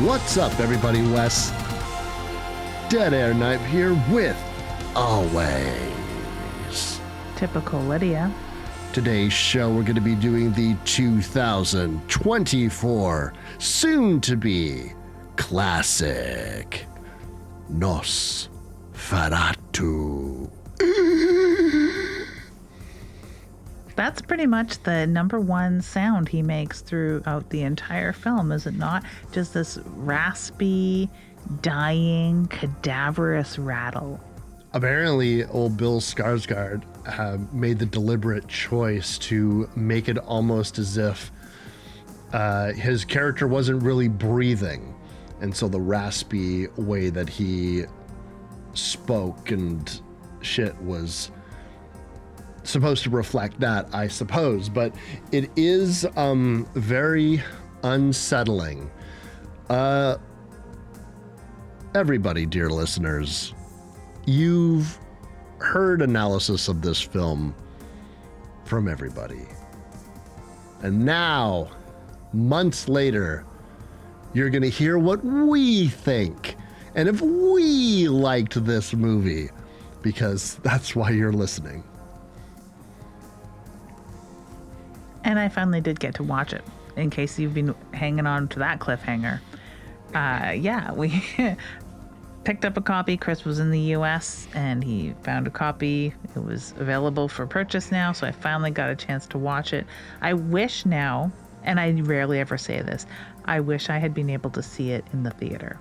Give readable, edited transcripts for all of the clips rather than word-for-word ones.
What's up, everybody? Wes, Dead Air Knife here with Always. Typical Lydia. Today's show, we're going to be doing the 2024 soon-to-be classic Nosferatu. That's pretty much the number one sound he makes throughout the entire film, is it not? Just this raspy, dying, cadaverous rattle. Apparently, old Bill Skarsgård made the deliberate choice to make it almost as if his character wasn't really breathing. And so the raspy way that he spoke and shit was supposed to reflect that, I suppose. But it is very unsettling. Everybody, dear listeners, you've heard analysis of this film from everybody. And now, months later, you're going to hear what we think. And if we liked this movie, because that's why you're listening. And I finally did get to watch it, in case you've been hanging on to that cliffhanger. We picked up a copy. Chris was in the US and he found a copy. It was available for purchase now, so I finally got a chance to watch it. I wish now, and I rarely ever say this, I wish I had been able to see it in the theater.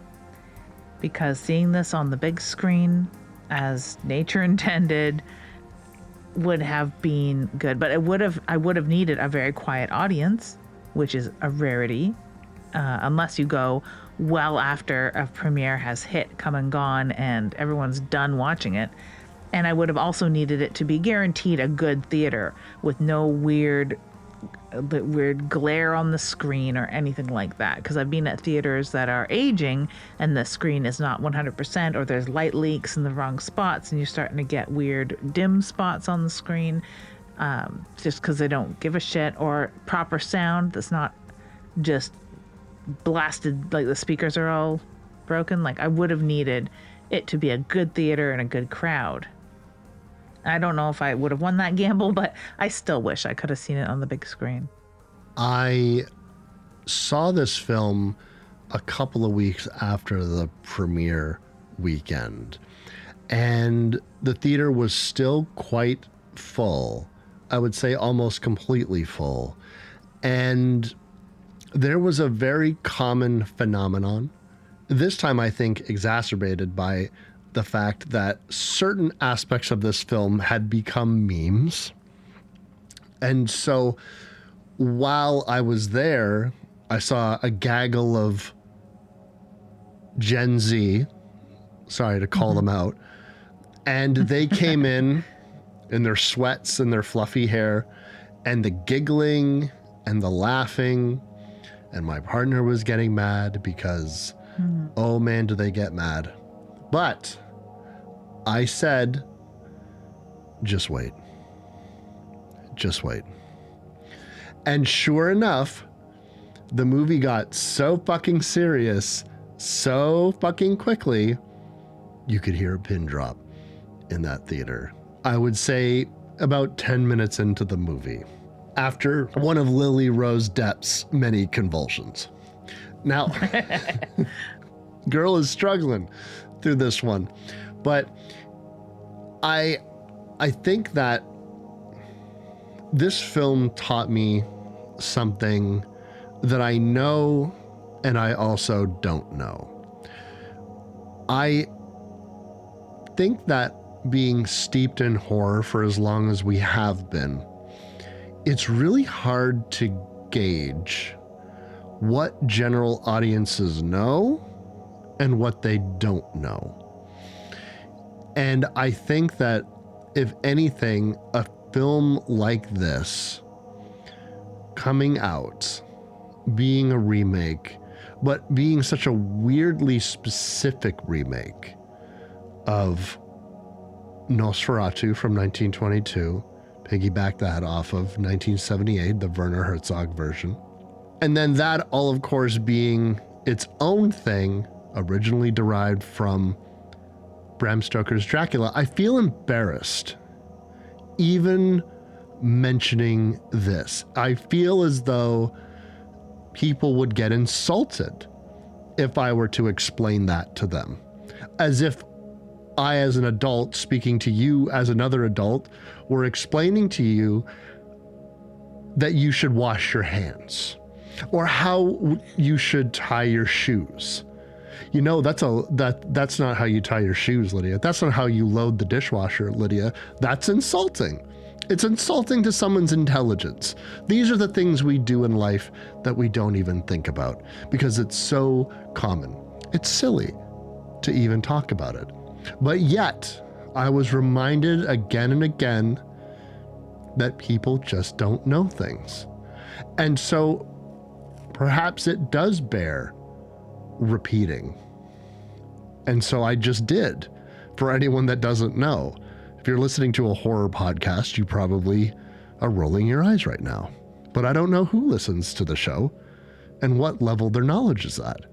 Because seeing this on the big screen, as nature intended, would have been good. But I would have needed a very quiet audience, which is a rarity, unless you go well after a premiere has hit, come and gone, and everyone's done watching it. And I would have also needed it to be guaranteed a good theater with no weird glare on the screen or anything like that. Because I've been at theaters that are aging and the screen is not 100%, or there's light leaks in the wrong spots and you're starting to get weird dim spots on the screen, just because they don't give a shit, or proper sound that's not just blasted, like the speakers are all broken. Like, I would have needed it to be a good theater and a good crowd. I don't know if I would have won that gamble, but I still wish I could have seen it on the big screen. I saw this film a couple of weeks after the premiere weekend, and the theater was still quite full. I would say almost completely full. And there was a very common phenomenon, this time I think exacerbated by the fact that certain aspects of this film had become memes. And so while I was there, I saw a gaggle of Gen Z, sorry to call them out, and they came in their sweats and their fluffy hair, and the giggling and the laughing, and my partner was getting mad because, oh man, do they get mad. But I said, just wait. Just wait. And sure enough, the movie got so fucking serious so fucking quickly, you could hear a pin drop in that theater. I would say about 10 minutes into the movie, after one of Lily Rose Depp's many convulsions. Now, girl is struggling through this one. But I think that this film taught me something that I know and I also don't know. I think that being steeped in horror for as long as we have been, it's really hard to gauge what general audiences know and what they don't know. And I think that, if anything, a film like this coming out, being a remake, but being such a weirdly specific remake of Nosferatu from 1922, piggyback that off of 1978, the Werner Herzog version. And then that all, of course, being its own thing, originally derived from Bram Stoker's Dracula, I feel embarrassed even mentioning this. I feel as though people would get insulted if I were to explain that to them. As if I, as an adult, speaking to you as another adult, were explaining to you that you should wash your hands or how you should tie your shoes. You know, that's not how you tie your shoes, Lydia. That's not how you load the dishwasher, Lydia. That's insulting. It's insulting to someone's intelligence. These are the things we do in life that we don't even think about because it's so common. It's silly to even talk about it. But yet, I was reminded again and again that people just don't know things. And so perhaps it does bear repeating. And so I just did. For anyone that doesn't know, if you're listening to a horror podcast, you probably are rolling your eyes right now. But I don't know who listens to the show and what level their knowledge is at.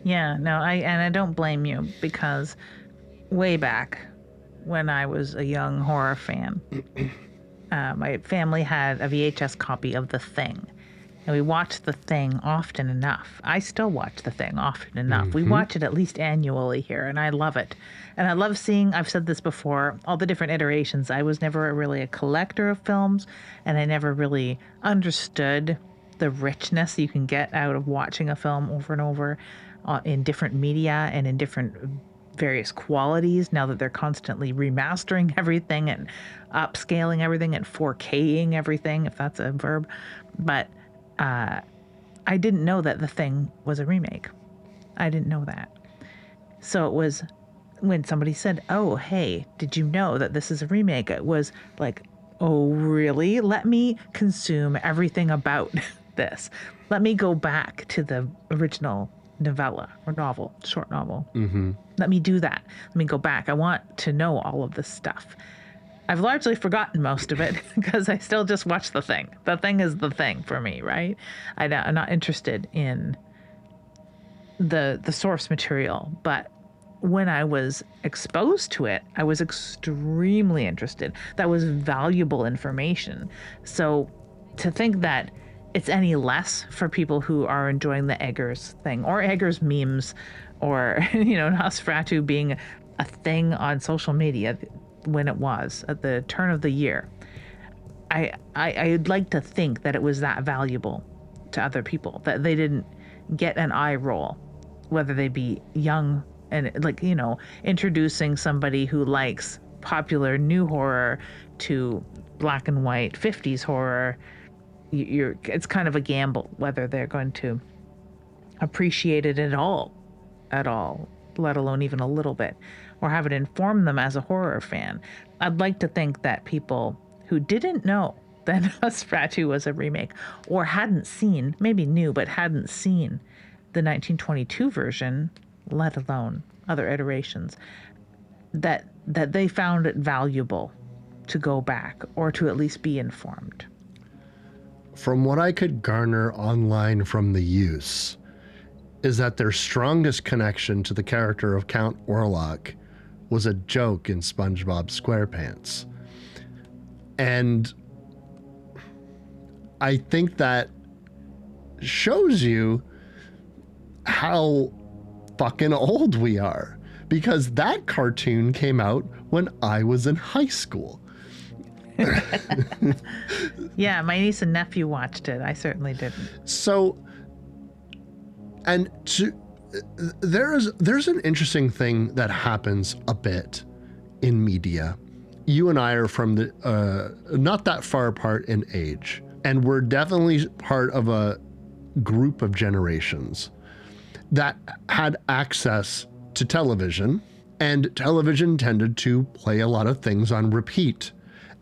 Yeah, no, I don't blame you, because way back when I was a young horror fan, my family had a VHS copy of The Thing. And we watched The Thing often enough. I still watch The Thing often enough. We watch it at least annually here, and I love it. And I love seeing, I've said this before, all the different iterations. I was never really a collector of films, and I never really understood the richness you can get out of watching a film over and over in different media and in different various qualities, now that they're constantly remastering everything and upscaling everything and 4King everything, if that's a verb. But I didn't know that The Thing was a remake. I didn't know that. So it was when somebody said, oh, hey, did you know that this is a remake? It was like, oh, really? Let me consume everything about this. Let me go back to the original novella or novel, short novel. Let me do that. Let me go back. I want to know all of this stuff. I've largely forgotten most of it because I still just watch The Thing. The Thing is The Thing for me, right? I'm not interested in the source material, but when I was exposed to it, I was extremely interested. That was valuable information. So to think that it's any less for people who are enjoying the Eggers thing or Eggers memes or, Nosferatu being a thing on social media when it was at the turn of the year, I'd like to think that it was that valuable to other people, that they didn't get an eye roll, whether they be young and introducing somebody who likes popular new horror to black and white 50s horror. It's kind of a gamble whether they're going to appreciate it at all, let alone even a little bit, or have it inform them as a horror fan. I'd like to think that people who didn't know that Nosferatu was a remake or hadn't seen, maybe knew, but hadn't seen the 1922 version, let alone other iterations, that they found it valuable to go back or to at least be informed. From what I could garner online from the use, is that their strongest connection to the character of Count Orlok was a joke in SpongeBob SquarePants. And I think that shows you how fucking old we are, because that cartoon came out when I was in high school. Yeah, my niece and nephew watched it. I certainly didn't. So, and there's an interesting thing that happens a bit in media. You and I are from the not that far apart in age, and we're definitely part of a group of generations that had access to television, and television tended to play a lot of things on repeat.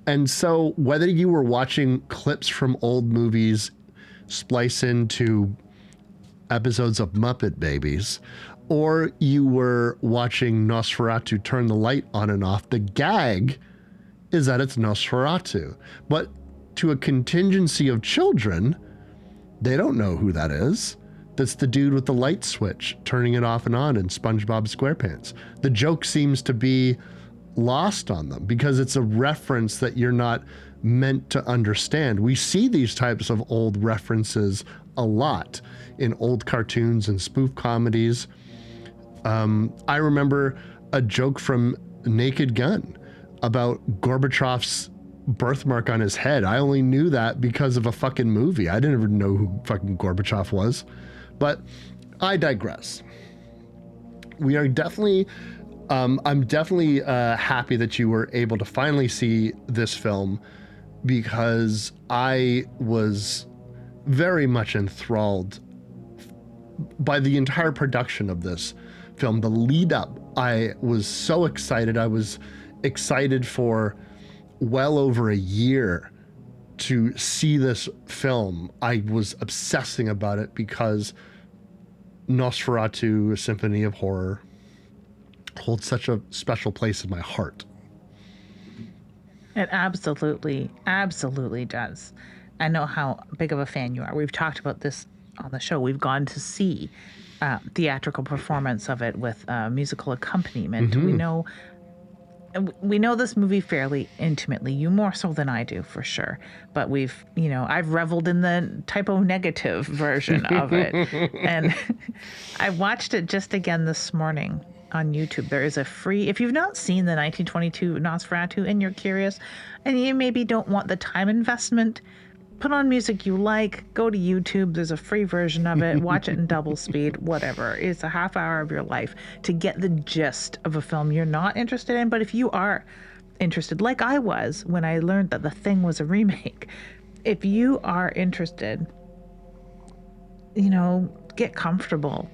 And so whether you were watching clips from old movies splice into episodes of Muppet Babies, or you were watching Nosferatu turn the light on and off, the gag is that it's Nosferatu. But to a contingency of children, They don't know who that is. That's the dude with the light switch, turning it off and on in SpongeBob SquarePants. The joke seems to be lost on them because it's a reference that you're not meant to understand. We see these types of old references a lot in old cartoons and spoof comedies. I remember a joke from Naked Gun about Gorbachev's birthmark on his head. I only knew that because of a fucking movie. I didn't even know who fucking Gorbachev was. But I digress. We are definitely, I'm definitely happy that you were able to finally see this film, because I was very much enthralled by the entire production of this film. The lead up, I was so excited. I was excited for well over a year to see this film. I was obsessing about it because Nosferatu, A Symphony of Horror, holds such a special place in my heart. It absolutely, absolutely does. I know how big of a fan you are. We've talked about this on the show. We've gone to see theatrical performance of it with musical accompaniment. We know this movie fairly intimately, you more so than I do, for sure. But I've reveled in the typo negative version of it. And I watched it just again this morning on YouTube. There is a free, if you've not seen the 1922 Nosferatu and you're curious, and you maybe don't want the time investment, put on music you like, go to YouTube. There's a free version of it. Watch it in double speed, whatever. It's a half hour of your life to get the gist of a film you're not interested in. But if you are interested, like I was when I learned that The Thing was a remake, if you are interested, get comfortable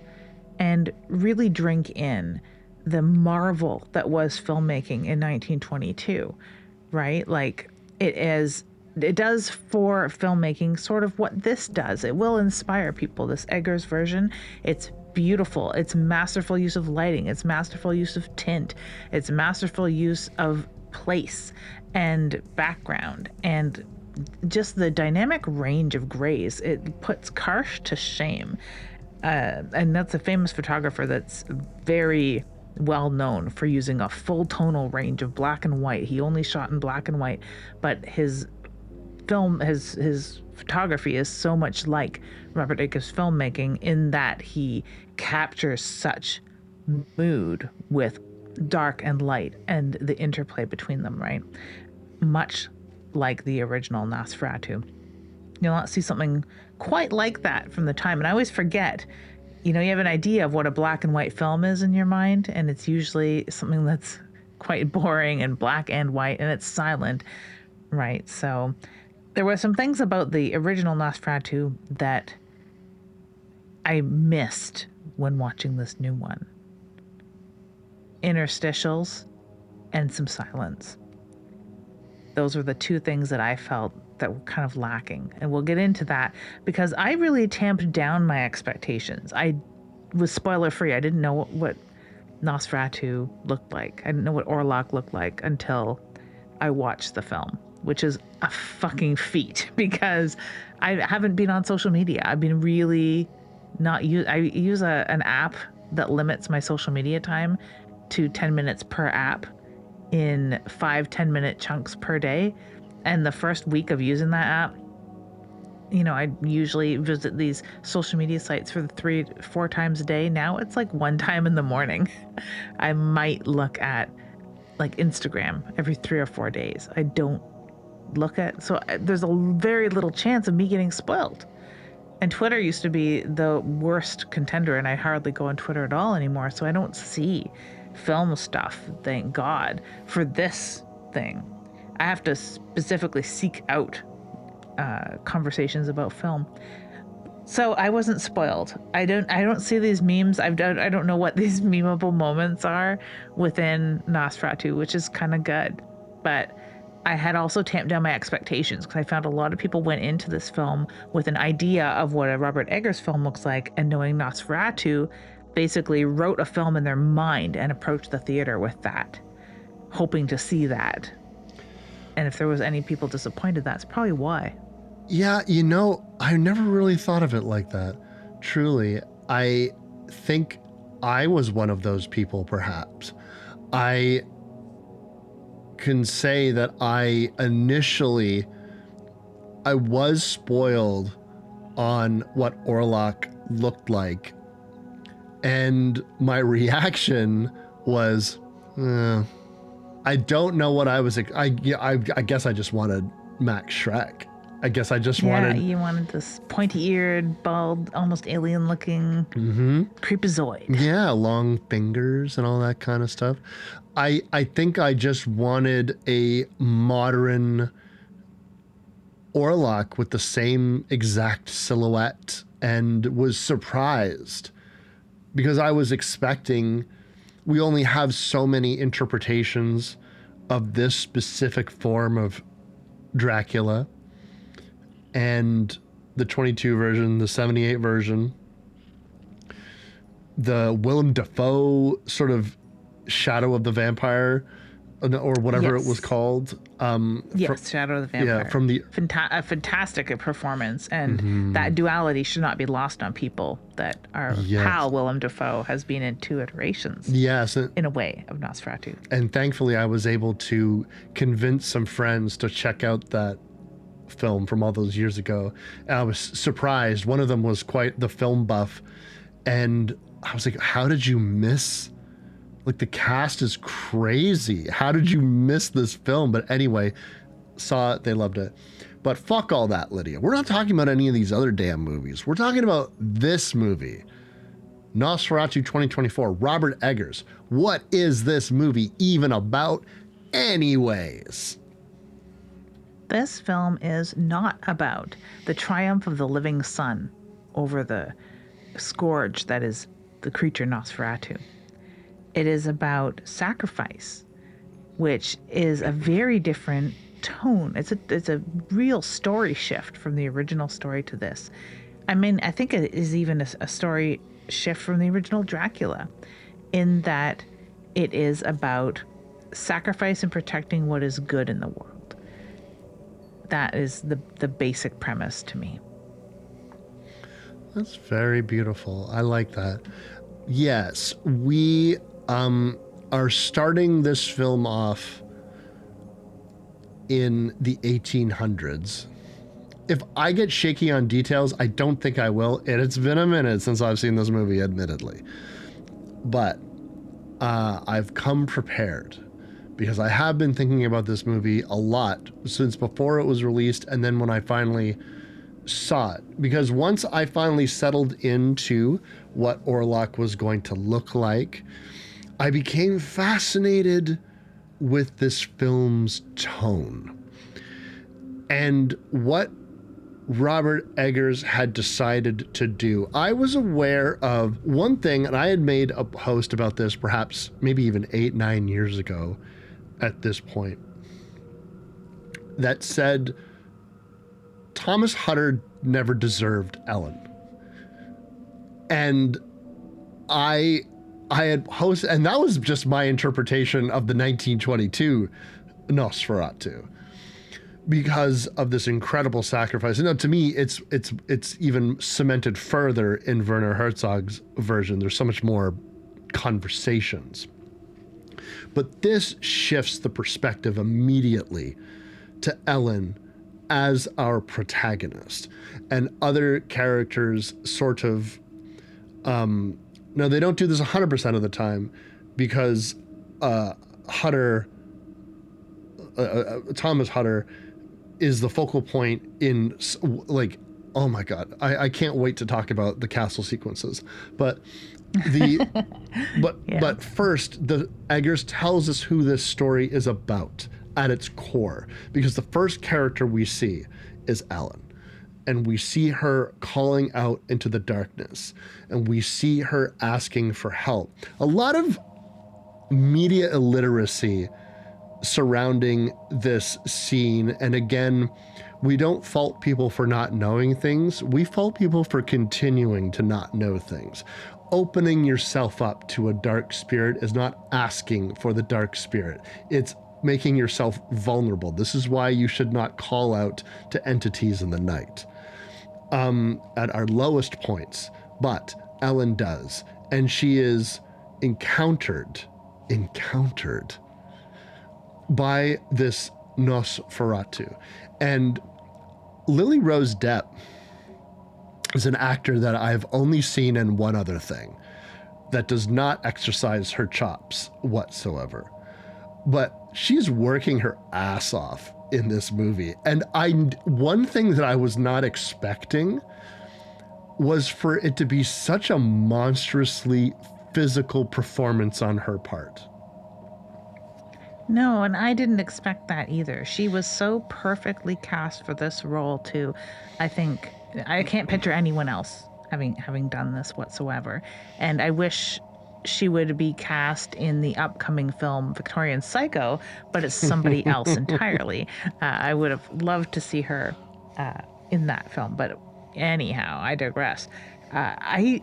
and really drink in the marvel that was filmmaking in 1922, right? Like it does for filmmaking sort of what this does. It will inspire people. This Eggers version, it's beautiful. It's masterful use of lighting. It's masterful use of tint. It's masterful use of place and background, and just the dynamic range of grays. It puts Karsh to shame. And that's a famous photographer that's very well known for using a full tonal range of black and white. He only shot in black and white, but his photography is so much like Robert Eggers' filmmaking in that he captures such mood with dark and light and the interplay between them, right? Much like the original Nosferatu. You'll not see something quite like that from the time. And I always forget, you have an idea of what a black and white film is in your mind, and it's usually something that's quite boring and black and white, and it's silent, right? So there were some things about the original Nosferatu that I missed when watching this new one. Interstitials and some silence. Those were the two things that I felt that were kind of lacking. And we'll get into that because I really tamped down my expectations. I was spoiler free. I didn't know what Nosferatu looked like. I didn't know what Orlok looked like until I watched the film, which is a fucking feat because I haven't been on social media. I've been really not I use an app that limits my social media time to 10 minutes per app in 5-10 minute chunks per day. And the first week of using that app, I usually visit these social media sites for 3-4 times a day. Now it's like one time in the morning. I might look at like Instagram every 3 or 4 days. I don't look at, so there's a very little chance of me getting spoiled. And Twitter used to be the worst contender, and I hardly go on Twitter at all anymore. So I don't see film stuff, thank God, for this thing. I have to specifically seek out conversations about film. So I wasn't spoiled. I don't see these memes. I don't know what these memeable moments are within Nosferatu, which is kind of good. But I had also tamped down my expectations because I found a lot of people went into this film with an idea of what a Robert Eggers film looks like, and knowing Nosferatu basically wrote a film in their mind and approached the theater with that, hoping to see that. And if there was any people disappointed, that's probably why. Yeah, I never really thought of it like that. Truly, I think I was one of those people, perhaps. I can say that I was spoiled on what Orlok looked like, and my reaction was, I don't know what I was. I guess I just wanted Max Shrek. I guess I just Yeah, wanted. you wanted this pointy-eared, bald, almost alien-looking creepazoid. Yeah, long fingers and all that kind of stuff. I think I just wanted a modern Orlok with the same exact silhouette, and was surprised because I was expecting. We only have so many interpretations of this specific form of Dracula, and the 22 version, the 78 version, the Willem Dafoe sort of Shadow of the Vampire, or whatever it was Yes. called. Yes, Shadow of the Yeah, Vampire. from the A fantastic performance, and that duality should not be lost on people that our yes, pal Willem Dafoe has been in two iterations, yes, in a way, of Nosferatu. and thankfully I was able to convince some friends to check out that film from all those years ago. And I was surprised. One of them was quite the film buff, and I was like, "How did you miss? Like, the cast is crazy. How did you miss this film?" But anyway, saw it, they loved it. But fuck all that, Lydia. We're not talking about any of these other damn movies. We're talking about this movie, Nosferatu 2024, Robert Eggers. What is this movie even about, anyways? This film is not about the triumph of the living sun over the scourge that is the creature Nosferatu. It is about sacrifice, which is a very different tone. It's a real story shift from the original story to this. I mean, I think it is even a story shift from the original Dracula, in that it is about sacrifice and protecting what is good in the world. That is the basic premise to me. That's very beautiful. I like that. Yes, we are starting this film off in the 1800s. If I get shaky on details, I don't think I will. And it's been a minute since I've seen this movie, admittedly. But I've come prepared because I have been thinking about this movie a lot since before it was released, and then when I finally saw it. Because once I finally settled into what Orlok was going to look like, I became fascinated with this film's tone and what Robert Eggers had decided to do. I was aware of one thing, and I had made a post about this perhaps maybe even 8-9 years ago at this point, that said Thomas Hutter never deserved Ellen. And I had posted, and that was just my interpretation of the 1922 Nosferatu, because of this incredible sacrifice. And to me, it's even cemented further in Werner Herzog's version. There's so much more conversations. But this shifts the perspective immediately to Ellen as our protagonist, and other characters sort of no, they don't do this 100% of the time, because Hutter, Thomas Hutter, is the focal point in, like, oh my god, I can't wait to talk about the castle sequences. But the Yeah. but first, the Eggers tells us who this story is about at its core, because the first character we see is Ellen, and we see her calling out into the darkness, and we see her asking for help. A lot of media illiteracy surrounding this scene, and again, we don't fault people for not knowing things. We fault people for continuing to not know things. Opening yourself up to a dark spirit is not asking for the dark spirit. It's making yourself vulnerable. This is why you should not call out to entities in the night at our lowest points. But Ellen does, and she is encountered by this Nosferatu. And Lily Rose Depp is an actor that I've only seen in one other thing that does not exercise her chops whatsoever. But she's working her ass off in this movie. And one thing that I was not expecting was for it to be such a monstrously physical performance on her part. No, and I didn't expect that either. She was so perfectly cast for this role too. I think I can't picture anyone else having done this whatsoever. And I wish she would be cast in the upcoming film Victorian Psycho, but it's somebody else entirely. I would have loved to see her in that film, but anyhow, I digress. The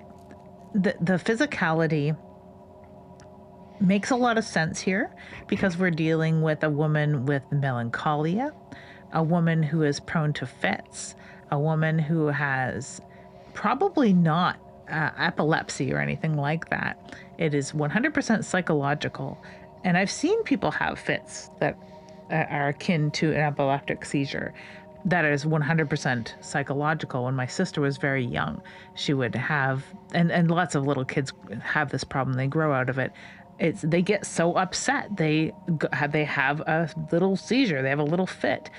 physicality makes a lot of sense here because we're dealing with a woman with melancholia, a woman who is prone to fits, a woman who has probably not epilepsy or anything like that. It is 100% psychological. And I've seen people have fits that are akin to an epileptic seizure that is 100% psychological. When my sister was very young, she would have, and lots of little kids have this problem, they grow out of it. They get so upset, they have a little seizure, they have a little fit,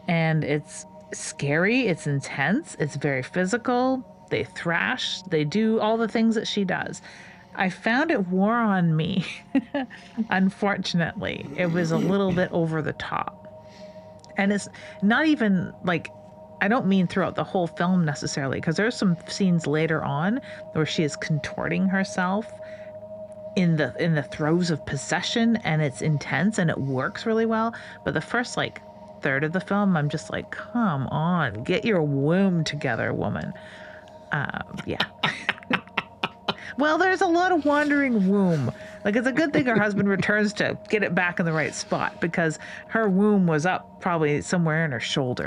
and it's scary, it's intense, it's very physical. They thrash, they do all the things that she does. I found it wore on me. Unfortunately, it was a little bit over the top. And it's not even like, I don't mean throughout the whole film necessarily, because there's some scenes later on where she is contorting herself in the throes of possession, and it's intense and it works really well. But the first like third of the film, I'm just like, come on, get your womb together, woman. Yeah. Well, there's a lot of wandering womb. Like, it's a good thing her husband returns to get it back in the right spot, because her womb was up probably somewhere in her shoulder.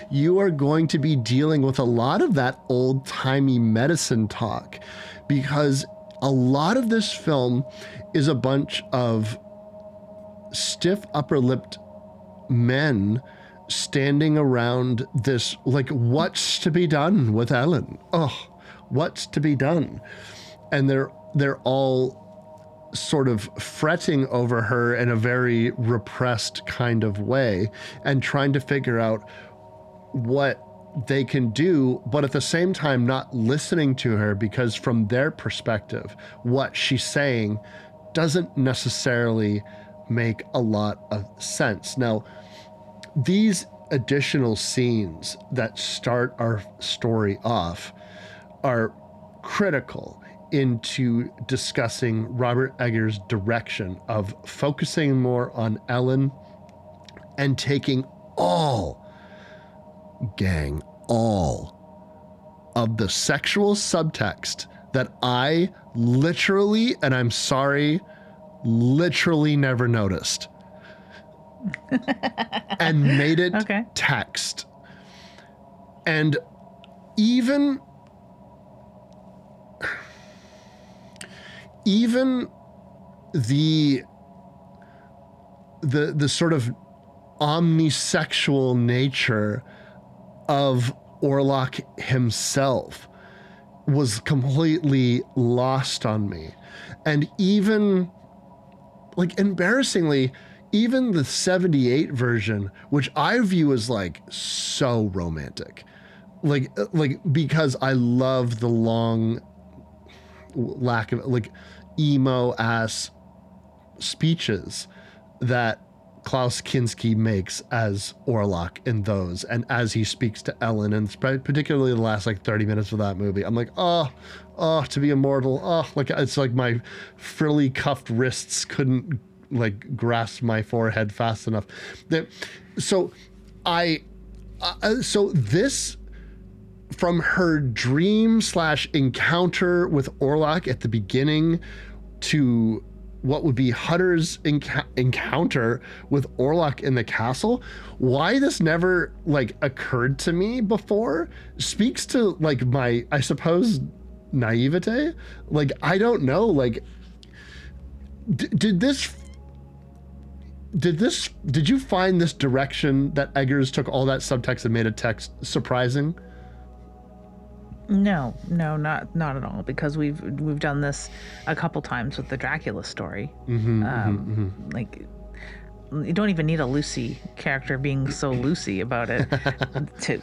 You are going to be dealing with a lot of that old-timey medicine talk, because a lot of this film is a bunch of stiff upper-lipped men standing around this, like, what's to be done with Ellen? Oh, what's to be done? And they're all sort of fretting over her in a very repressed kind of way and trying to figure out what they can do, but at the same time not listening to her, because from their perspective, what she's saying doesn't necessarily make a lot of sense. Now, these additional scenes that start our story off are critical into discussing Robert Eggers' direction of focusing more on Ellen and taking all of the sexual subtext that I literally, and I'm sorry, literally never noticed. And made it text. And even the sort of omnisexual nature of Orlok himself was completely lost on me. And even, like, embarrassingly, even the 78 version, which I view as like so romantic, like because I love the long lack of, like, emo ass speeches that Klaus Kinski makes as Orlok in those, and as he speaks to Ellen, and particularly the last like 30 minutes of that movie, I'm like, oh, to be immortal. Oh, like, it's like my frilly cuffed wrists couldn't like grasp my forehead fast enough. So this, from her dream / encounter with Orlok at the beginning to what would be Hutter's encounter with Orlok in the castle, why this never like occurred to me before speaks to like my, I suppose, naivete. Like, I don't know, like, did you find this direction that Eggers took all that subtext and made a text surprising? No, not at all. Because we've done this a couple times with the Dracula story. Like, you don't even need a Lucy character being so Lucy about it to,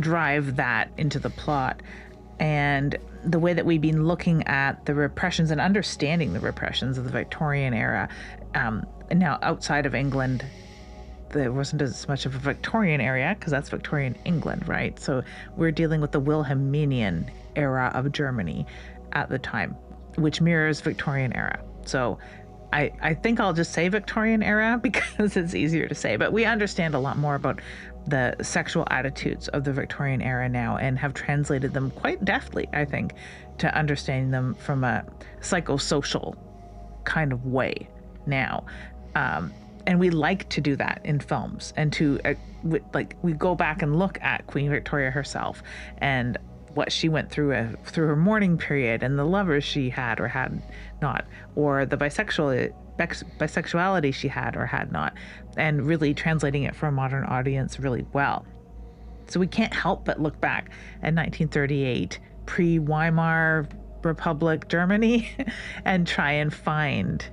drive that into the plot. And the way that we've been looking at the repressions and understanding the repressions of the Victorian era, now outside of England, there wasn't as much of a Victorian area because that's Victorian England, right? So we're dealing with the Wilhelminian era of Germany at the time, which mirrors Victorian era. So I think I'll just say Victorian era because it's easier to say, but we understand a lot more about the sexual attitudes of the Victorian era now and have translated them quite deftly, I think, to understanding them from a psychosocial kind of way now. And we like to do that in films, and to we go back and look at Queen Victoria herself and what she went through her mourning period, and the lovers she had or had not, or the bisexuality she had or had not, and really translating it for a modern audience really well. So we can't help but look back at 1938, pre-Weimar Republic Germany, and try and find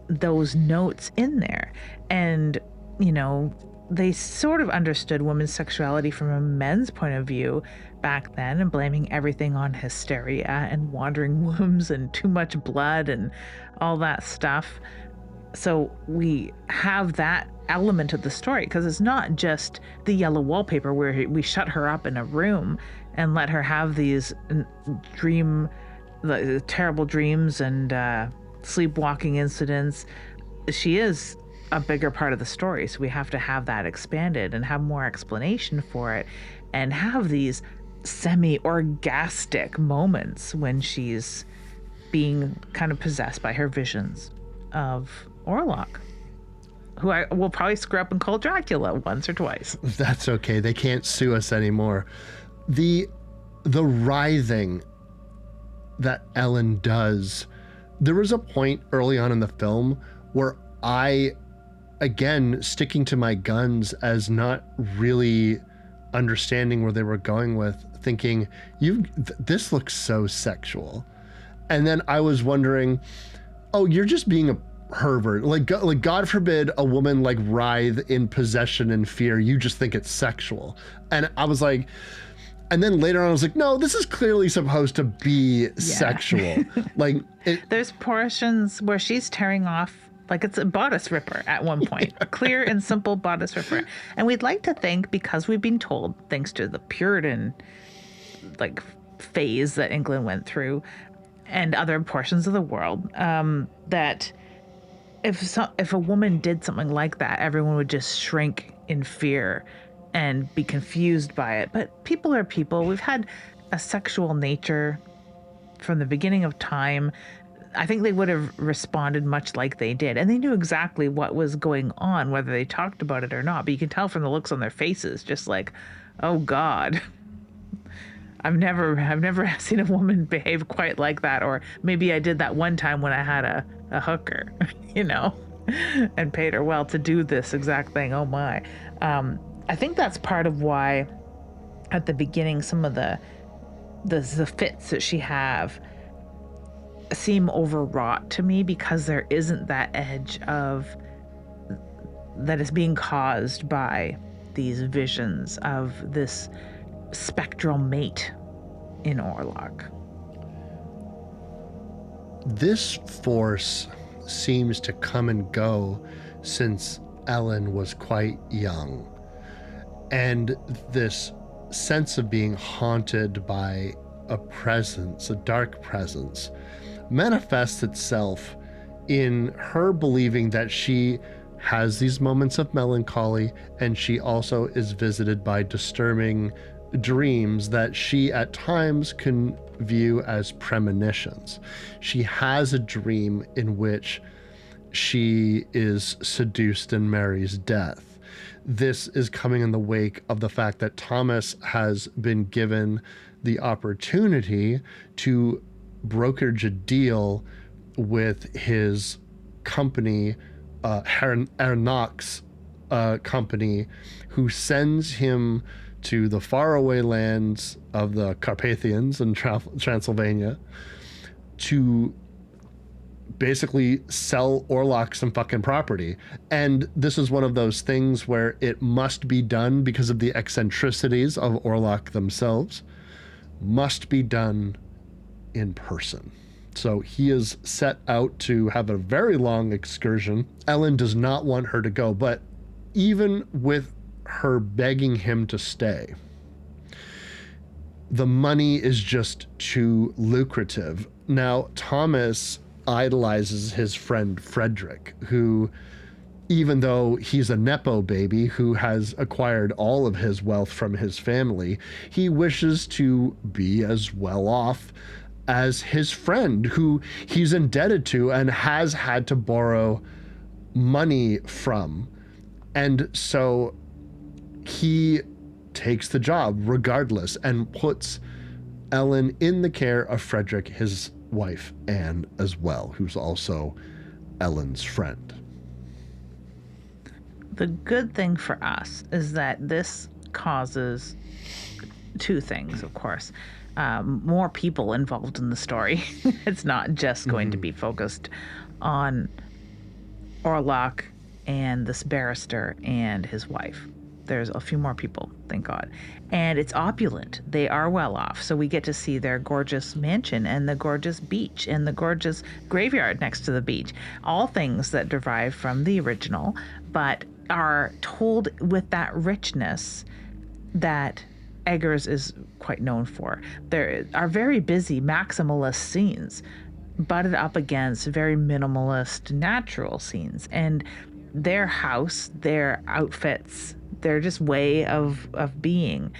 those notes in there. And, they sort of understood women's sexuality from a men's point of view back then, and blaming everything on hysteria and wandering wombs and too much blood and all that stuff. So we have that element of the story, because it's not just the yellow wallpaper where we shut her up in a room and let her have these terrible dreams and sleepwalking incidents. She is a bigger part of the story, so we have to have that expanded and have more explanation for it, and have these semi-orgastic moments when she's being kind of possessed by her visions of Orlok, who I will probably screw up and call Dracula once or twice. That's okay. They can't sue us anymore. The writhing that Ellen does, there was a point early on in the film where I, again, sticking to my guns as not really understanding where they were going with, thinking, this looks so sexual. And then I was wondering, oh, you're just being a pervert. Like God forbid a woman like writhe in possession and fear. You just think it's sexual. And I was like, and then later on I was like, no, this is clearly supposed to be sexual. Like there's portions where she's tearing off, like it's a bodice ripper at one point, a clear and simple bodice ripper. And we'd like to think, because we've been told, thanks to the Puritan like phase that England went through and other portions of the world, that if a woman did something like that, everyone would just shrink in fear and be confused by it. But people are people. We've had a sexual nature from the beginning of time. I think they would have responded much like they did, and they knew exactly what was going on, whether they talked about it or not. But you can tell from the looks on their faces, just like, oh God, I've never seen a woman behave quite like that. Or maybe I did that one time when I had a hooker, and paid her well to do this exact thing. Oh my. I think that's part of why at the beginning some of the fits that she have seem overwrought to me, because there isn't that edge of that is being caused by these visions of this spectral mate in Orlok. This force seems to come and go since Ellen was quite young. And this sense of being haunted by a presence, a dark presence, manifests itself in her believing that she has these moments of melancholy, and she also is visited by disturbing dreams that she at times can view as premonitions. She has a dream in which she is seduced in Mary's death. This is coming in the wake of the fact that Thomas has been given the opportunity to brokerage a deal with his company, Arnox company, who sends him to the faraway lands of the Carpathians in Transylvania to basically sell Orlok some fucking property. And this is one of those things where it must be done because of the eccentricities of Orlok themselves, must be done in person. So he is set out to have a very long excursion. Ellen does not want her to go, but even with her begging him to stay, the money is just too lucrative. Now, Thomas idolizes his friend Frederick, who, even though he's a Nepo baby who has acquired all of his wealth from his family, he wishes to be as well off as his friend who he's indebted to and has had to borrow money from. And so he takes the job regardless and puts Ellen in the care of Frederick, his wife, Anne, as well, who's also Ellen's friend. The good thing for us is that this causes two things, of course. More people involved in the story. It's not just going to be focused on Orlok and this barrister and his wife. There's a few more people, thank God. And it's opulent. They are well off. So we get to see their gorgeous mansion and the gorgeous beach and the gorgeous graveyard next to the beach. All things that derive from the original, but are told with that richness that Eggers is quite known for. There are very busy maximalist scenes butted up against very minimalist natural scenes. And their house, their outfits, their just way of being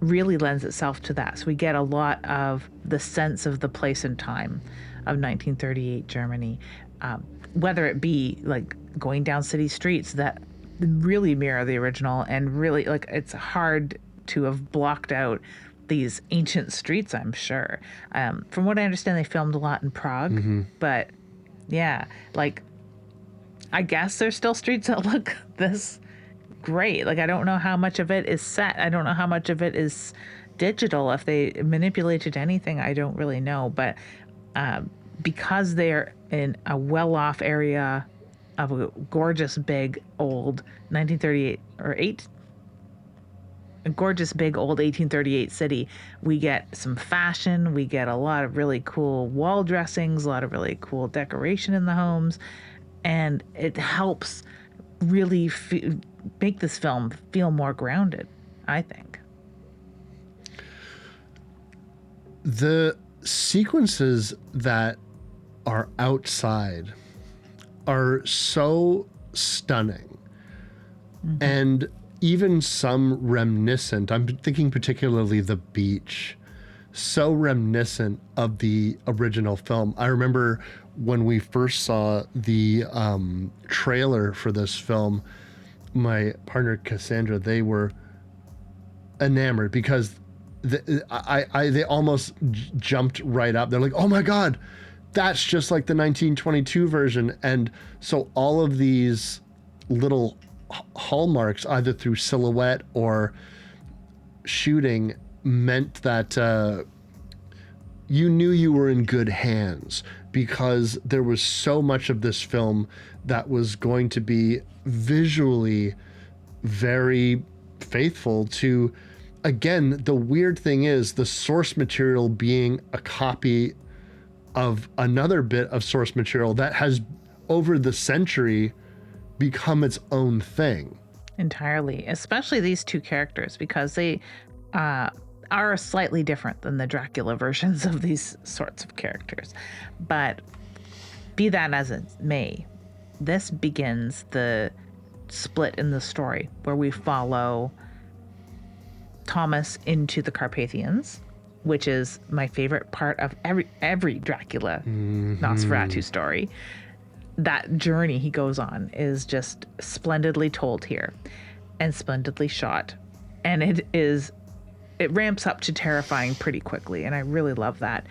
really lends itself to that. So we get a lot of the sense of the place and time of 1938 Germany, whether it be like going down city streets that really mirror the original, and really, like, it's hard to have blocked out these ancient streets, I'm sure. From what I understand, they filmed a lot in Prague, but yeah, like, I guess there's still streets that look this great. Like, I don't know how much of it is set. I don't know how much of it is digital. If they manipulated anything, I don't really know. But because they're in a well-off area of a gorgeous, big, old 1938 or a gorgeous, big, old 1838 city, we get some fashion. We get a lot of really cool wall dressings, a lot of really cool decoration in the homes. And it helps really make this film feel more grounded, I think. The sequences that are outside are so stunning, and even some reminiscent. I'm thinking particularly the beach, so reminiscent of the original film. I remember when we first saw the trailer for this film, my partner Cassandra, they were enamored because they almost jumped right up. They're like, oh my God, that's just like the 1922 version. And so all of these little hallmarks, either through silhouette or shooting, meant that you knew you were in good hands, because there was so much of this film that was going to be visually very faithful to, again, the weird thing is the source material being a copy of another bit of source material that has over the century become its own thing. Entirely, especially these two characters, because they are slightly different than the Dracula versions of these sorts of characters. But be that as it may, this begins the split in the story where we follow Thomas into the Carpathians, which is my favorite part of every Dracula Nosferatu story. That journey he goes on is just splendidly told here and splendidly shot. And it ramps up to terrifying pretty quickly. And I really love that.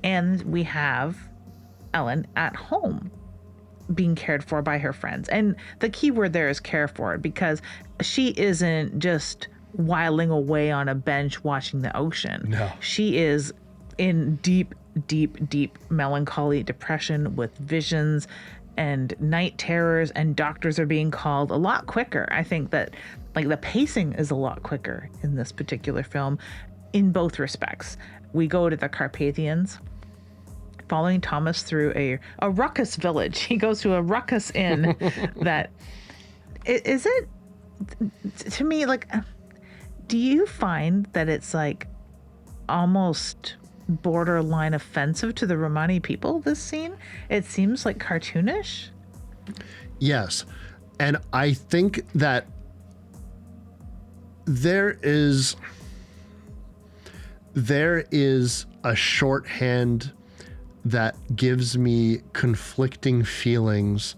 And we have Ellen at home being cared for by her friends. And the key word there is care for, because she isn't just whiling away on a bench watching the ocean. No. She is in deep, deep, deep melancholy, depression, with visions and night terrors, and doctors are being called a lot quicker. I think that like the pacing is a lot quicker in this particular film in both respects. We go to the Carpathians, following Thomas through a ruckus village. He goes to a ruckus inn that is it to me, like, do you find that it's like almost borderline offensive to the Romani people, this scene? It seems like cartoonish. Yes. And I think that there is a shorthand that gives me conflicting feelings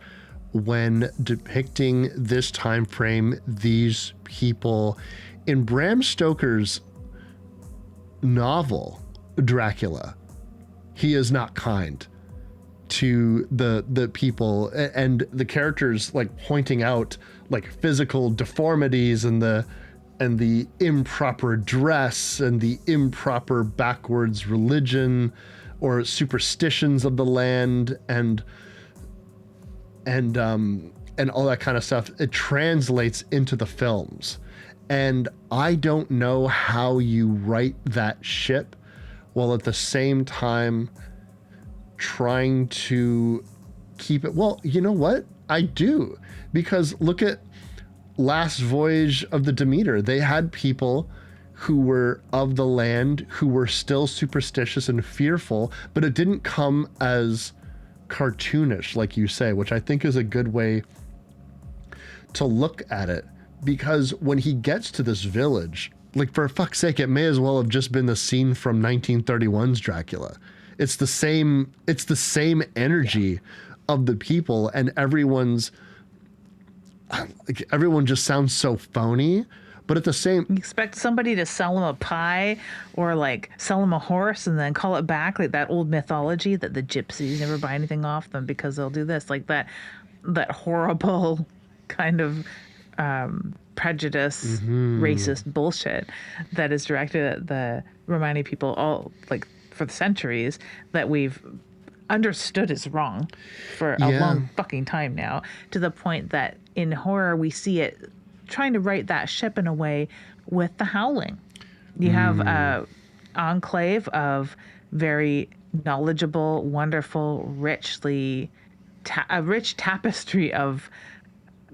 when depicting this time frame, these people. In Bram Stoker's novel Dracula, he is not kind to the people, and the characters like pointing out like physical deformities and the improper dress and the improper backwards religion or superstitions of the land and all that kind of stuff. It translates into the films. And I don't know how you write that ship while at the same time trying to keep it. Well, you know what? I do. Because look at Last Voyage of the Demeter. They had people who were of the land who were still superstitious and fearful, but it didn't come as cartoonish, like you say, which I think is a good way to look at it. Because when he gets to this village, like, for fuck's sake, it may as well have just been the scene from 1931's Dracula. It's the same energy of the people, and everyone just sounds so phony. But at the same, you expect somebody to sell him a pie or like sell him a horse and then call it back, like that old mythology that the gypsies never buy anything off them because they'll do this, like that horrible kind of prejudice, racist bullshit that is directed at the Romani people all like for the centuries that we've understood is wrong for a long fucking time now, to the point that in horror we see it trying to right that ship in a way with The Howling. You have a enclave of very knowledgeable, wonderful, a rich tapestry of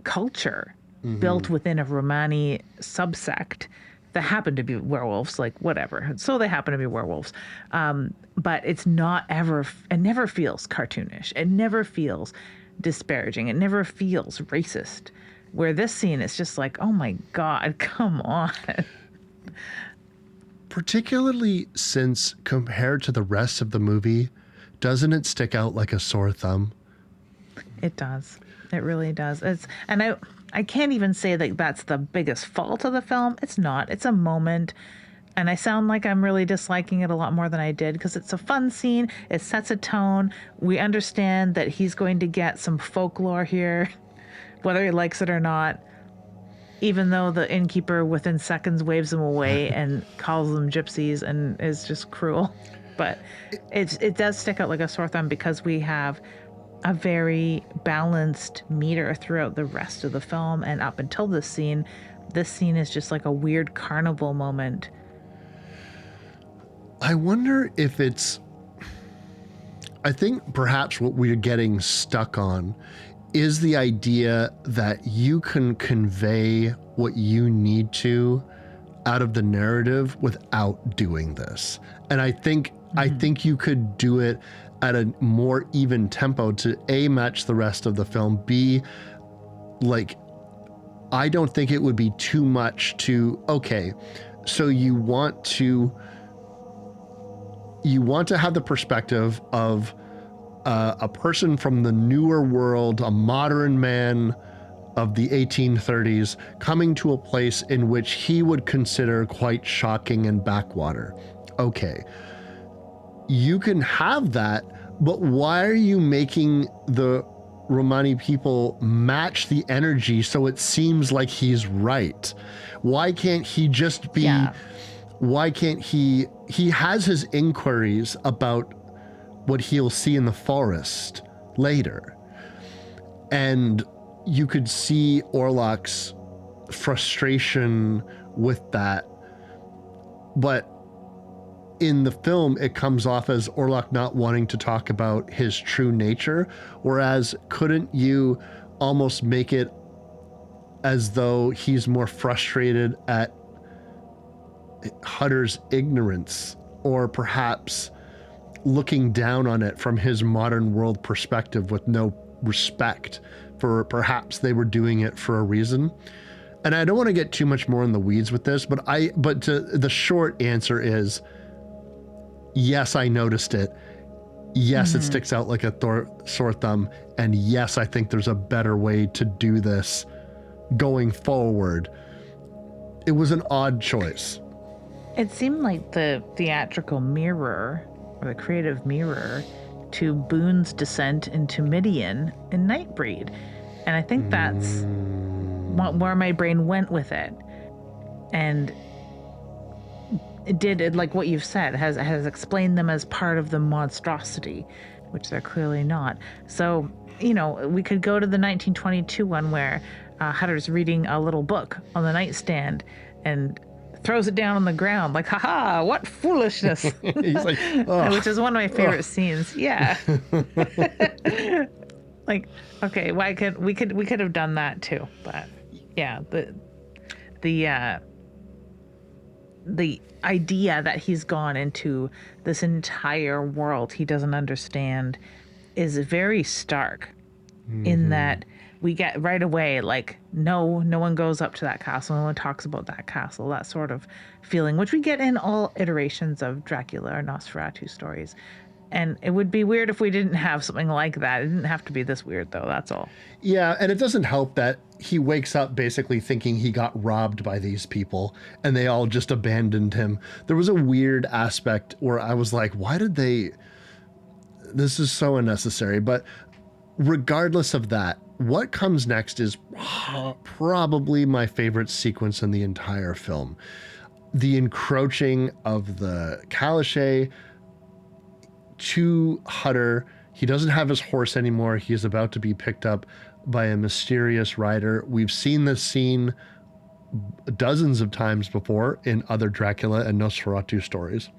culture built within a Romani subsect that happen to be werewolves, like whatever. So they happen to be werewolves. But it never feels cartoonish. It never feels disparaging. It never feels racist. Where this scene is just like, oh my God, come on. Particularly since compared to the rest of the movie, doesn't it stick out like a sore thumb? It does. It really does. I can't even say that that's the biggest fault of the film. It's not. It's a moment. And I sound like I'm really disliking it a lot more than I did because it's a fun scene. It sets a tone. We understand that he's going to get some folklore here, whether he likes it or not, even though the innkeeper within seconds waves them away and calls them gypsies and is just cruel. But it does stick out like a sore thumb because we have a very balanced meter throughout the rest of the film, and up until this scene is just like a weird carnival moment. I wonder if I think perhaps what we're getting stuck on is the idea that you can convey what you need to out of the narrative without doing this. And I think you could do it at a more even tempo to A, match the rest of the film, B, like, I don't think it would be too much to, okay, So you want to have the perspective of a person from the newer world, a modern man of the 1830s, coming to a place in which he would consider quite shocking and backwater. Okay, you can have that, but why are you making the Romani people match the energy so it seems like he's right? Why can't he just be? Yeah. Why can't he has his inquiries about what he'll see in the forest later, and you could see Orlok's frustration with that, but in the film it comes off as Orlok not wanting to talk about his true nature, whereas couldn't you almost make it as though he's more frustrated at Hutter's ignorance, or perhaps looking down on it from his modern world perspective with no respect for perhaps they were doing it for a reason? And I don't want to get too much more in the weeds with this, but the short answer is yes, I noticed it. Yes, it sticks out like a sore thumb. And yes, I think there's a better way to do this going forward. It was an odd choice. It seemed like the theatrical mirror, or the creative mirror, to Boone's descent into Midian in Nightbreed. And I think that's where my brain went with it. And it did, like what you've said, has explained them as part of the monstrosity, which they're clearly not. So, we could go to the 1922 one where Hutter's reading a little book on the nightstand and throws it down on the ground like, haha, what foolishness. He's like, oh, which is one of my favorite scenes. Yeah. Like, okay, we could have done that too, but yeah, the idea that he's gone into this entire world he doesn't understand is very stark. In that we get right away, like, no one goes up to that castle, no one talks about that castle, that sort of feeling, which we get in all iterations of Dracula or Nosferatu stories. And it would be weird if we didn't have something like that. It didn't have to be this weird, though, that's all. Yeah, and it doesn't help that he wakes up basically thinking he got robbed by these people and they all just abandoned him. There was a weird aspect where I was like, why did they... This is so unnecessary. But regardless of that, what comes next is probably my favorite sequence in the entire film. The encroaching of the Calichet to Hutter. He doesn't have his horse anymore. He is about to be picked up by a mysterious rider. We've seen this scene dozens of times before in other Dracula and Nosferatu stories.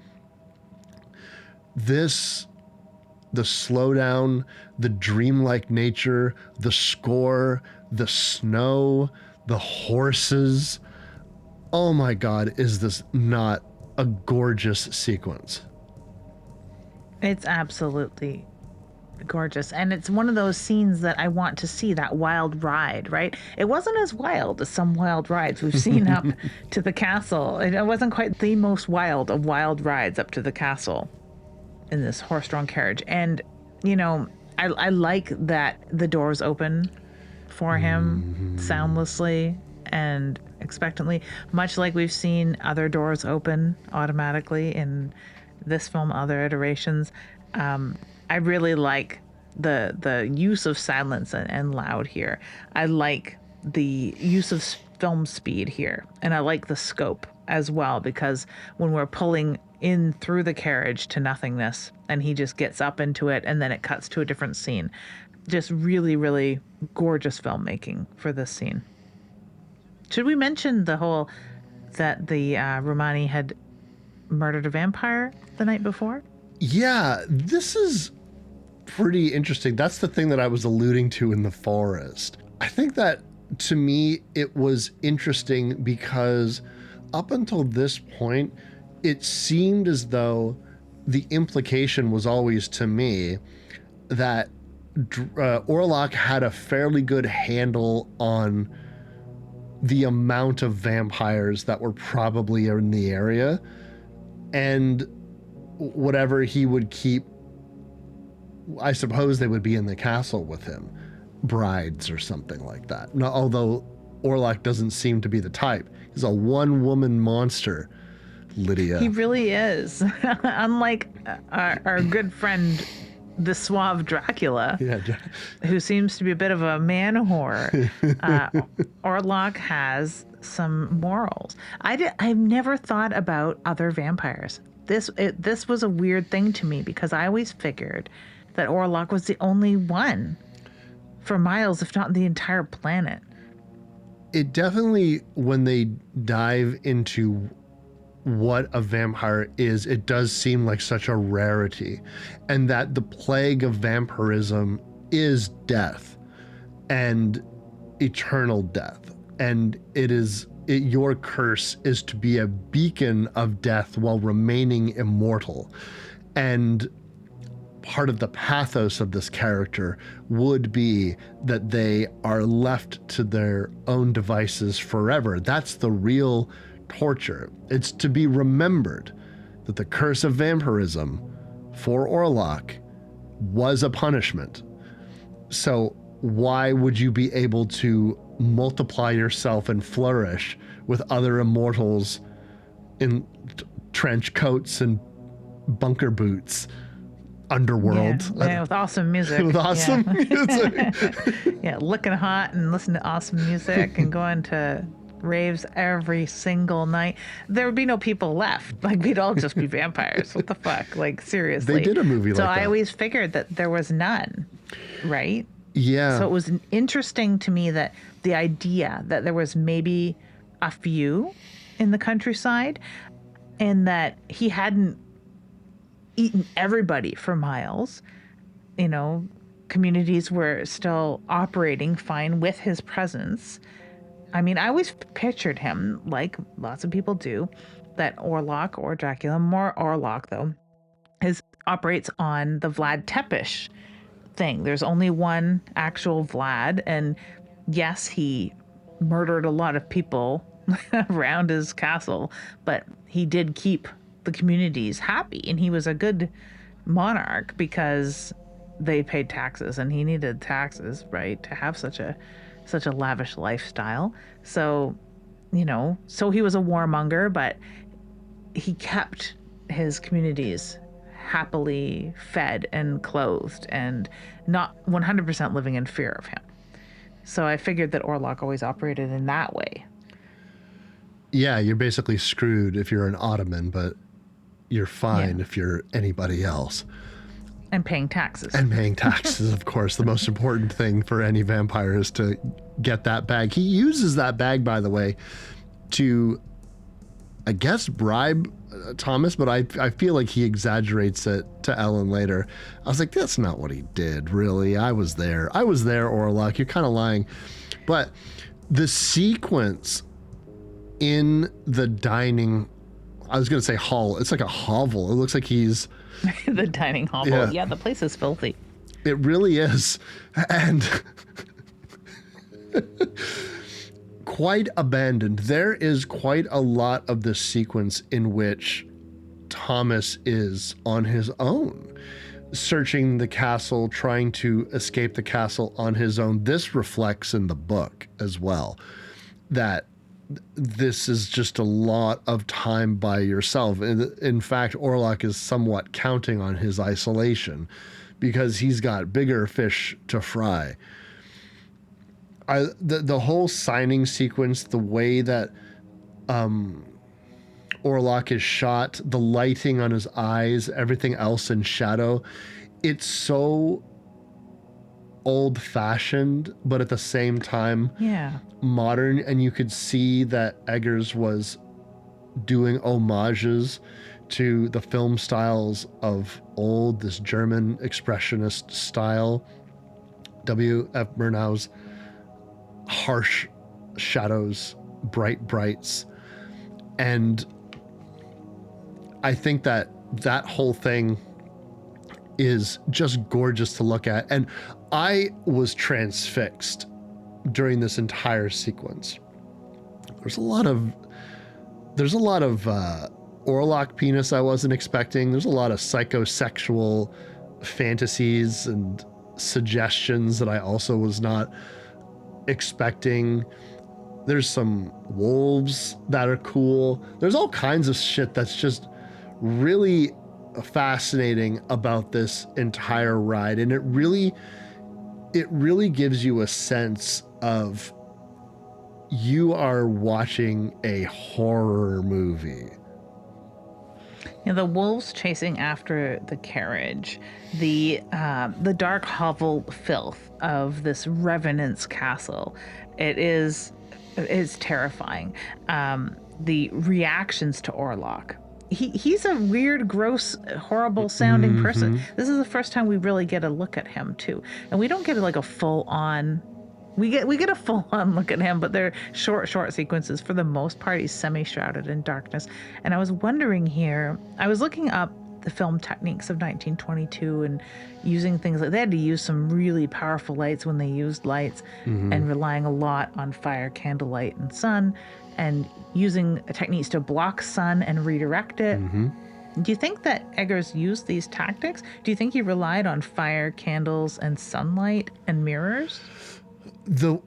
The slowdown, the dreamlike nature, the score, the snow, the horses. Oh my God, is this not a gorgeous sequence? It's absolutely gorgeous. And it's one of those scenes that I want to see, that wild ride, right? It wasn't as wild as some wild rides we've seen up to the castle. It wasn't quite the most wild of wild rides up to the castle in this horse-drawn carriage. And, I like that the doors open for him soundlessly and expectantly, much like we've seen other doors open automatically in this film, other iterations. I really like the use of silence and loud here. I like the use of film speed here, and I like the scope as well, because when we're pulling in through the carriage to nothingness and he just gets up into it and then it cuts to a different scene, just really, really gorgeous filmmaking for this scene. Should we mention that the Romani had murdered a vampire the night before? Yeah, this is pretty interesting. That's the thing that I was alluding to in the forest. I think that, to me, it was interesting because up until this point, it seemed as though the implication was always, to me, that Orlok had a fairly good handle on the amount of vampires that were probably in the area, and whatever he would keep, I suppose they would be in the castle with him, brides or something like that. No, although Orlok doesn't seem to be the type. He's a one-woman monster, Lydia. He really is. Unlike our good friend, the suave Dracula, who seems to be a bit of a man whore. Orlok has some morals. I've never thought about other vampires. This was a weird thing to me because I always figured that Orlok was the only one for miles, if not the entire planet. It definitely, when they dive into what a vampire is, it does seem like such a rarity, and that the plague of vampirism is death and eternal death, and your curse is to be a beacon of death while remaining immortal. And part of the pathos of this character would be that they are left to their own devices forever. That's the real torture. It's to be remembered that the curse of vampirism for Orlok was a punishment. So why would you be able to multiply yourself and flourish with other immortals in trench coats and bunker boots? Underworld. Yeah, with awesome music. With awesome music. Yeah, looking hot and listening to awesome music and going to raves every single night. There would be no people left. Like, we'd all just be vampires. What the fuck? Like, seriously. They did a movie like that. So I always figured that there was none, right? Yeah. So it was interesting to me that the idea that there was maybe a few in the countryside and that he hadn't eaten everybody for miles. You know, communities were still operating fine with his presence. I mean, I always pictured him, like lots of people do, that Orlok or Dracula, more Orlok though, operates on the Vlad Tepes thing. There's only one actual Vlad, and yes, he murdered a lot of people around his castle, but he did keep the communities happy, and he was a good monarch because they paid taxes, and he needed taxes, right, to have such a lavish lifestyle. So, so he was a warmonger, but he kept his communities happily fed and clothed and not 100% living in fear of him. So I figured that Orlok always operated in that way. Yeah, you're basically screwed if you're an Ottoman, but you're fine if you're anybody else. And paying taxes. And paying taxes, of course. The most important thing for any vampire is to get that bag. He uses that bag, by the way, to, I guess, bribe Thomas, but I feel like he exaggerates it to Ellen later. I was like, that's not what he did, really. I was there, Orlok. You're kind of lying. But the sequence in the dining, I was going to say hall. It's like a hovel. It looks like he's... the dining hovel. Yeah, the place is filthy. It really is. And quite abandoned. There is quite a lot of this sequence in which Thomas is on his own, searching the castle, trying to escape the castle on his own. This reflects in the book as well, that this is just a lot of time by yourself. In fact, Orlok is somewhat counting on his isolation because he's got bigger fish to fry. The whole signing sequence, the way that Orlok is shot, the lighting on his eyes, everything else in shadow, it's so old-fashioned, but at the same time modern, and you could see that Eggers was doing homages to the film styles of old, this German expressionist style, W.F. Murnau's harsh shadows, bright brights. And I think that whole thing is just gorgeous to look at. And I was transfixed during this entire sequence. there's a lot of Orlok penis I wasn't expecting. There's a lot of psychosexual fantasies and suggestions that I also was not expecting. There's some wolves that are cool. There's all kinds of shit that's just really fascinating about this entire ride, and it really gives you a sense of you are watching a horror movie. You know, the wolves chasing after the carriage, the dark hovel filth of this revenant's castle. It's terrifying. The reactions to Orlok. He's a weird, gross, horrible sounding person. This is the first time we really get a look at him too, and we don't get like a full on. We get a full on look at him, but they're short sequences. For the most part, he's semi-shrouded in darkness. And I was wondering here, I was looking up the film techniques of 1922 and using things like they had to use some really powerful lights when they used lights, and relying a lot on fire, candlelight, and sun, and using techniques to block sun and redirect it. Do you think that Eggers used these tactics? Do you think he relied on fire, candles, and sunlight and mirrors? The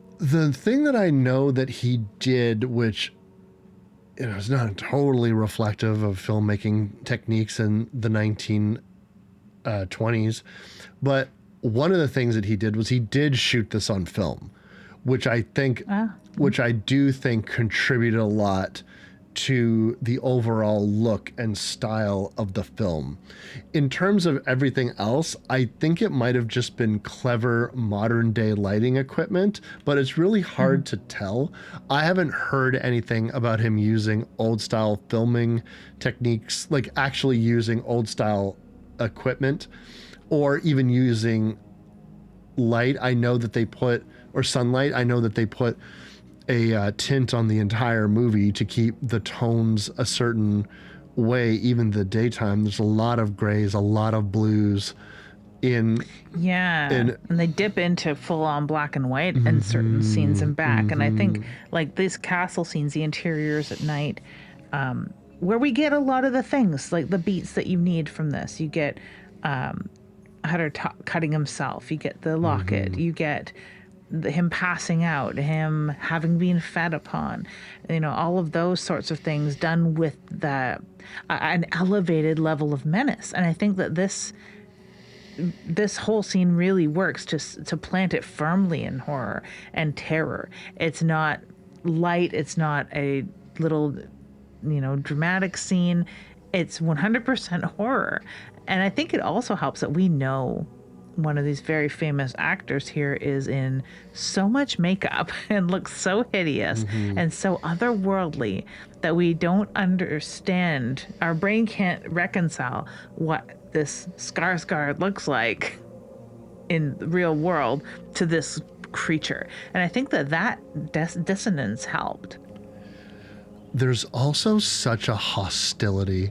thing that I know that he did, which is not totally reflective of filmmaking techniques in the 1920s, but one of the things that he did was he did shoot this on film, which I do think contributed a lot to the overall look and style of the film. In terms of everything else, I think it might have just been clever modern day lighting equipment, but it's really hard to tell. I haven't heard anything about him using old style filming techniques, like actually using old style equipment, or even using light. I know that they put, or sunlight, I know that they put a tint on the entire movie to keep the tones a certain way, even the daytime. There's a lot of grays, a lot of blues and they dip into full-on black and white in certain scenes and back. And I think like these castle scenes, the interiors at night, where we get a lot of the things, like the beats that you need from this. You get Hutter cutting himself, you get the locket, you get him passing out, him having been fed upon, all of those sorts of things done with an elevated level of menace. And I think that this whole scene really works to plant it firmly in horror and terror. It's not light, it's not a little dramatic scene. It's 100% horror. And I think it also helps that we know one of these very famous actors here is in so much makeup and looks so hideous and so otherworldly that we don't understand. Our brain can't reconcile what this Skarsgård looks like in the real world to this creature. And I think that dissonance helped. There's also such a hostility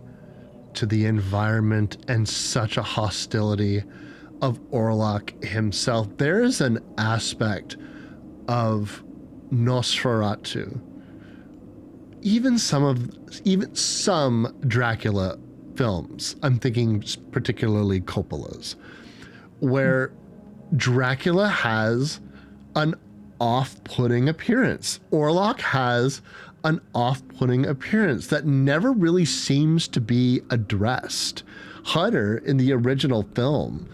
to the environment and such a hostility of Orlok himself. There is an aspect of Nosferatu, even some Dracula films, I'm thinking particularly Coppola's, where Dracula has an off-putting appearance. Orlok has an off-putting appearance that never really seems to be addressed. Hutter in the original film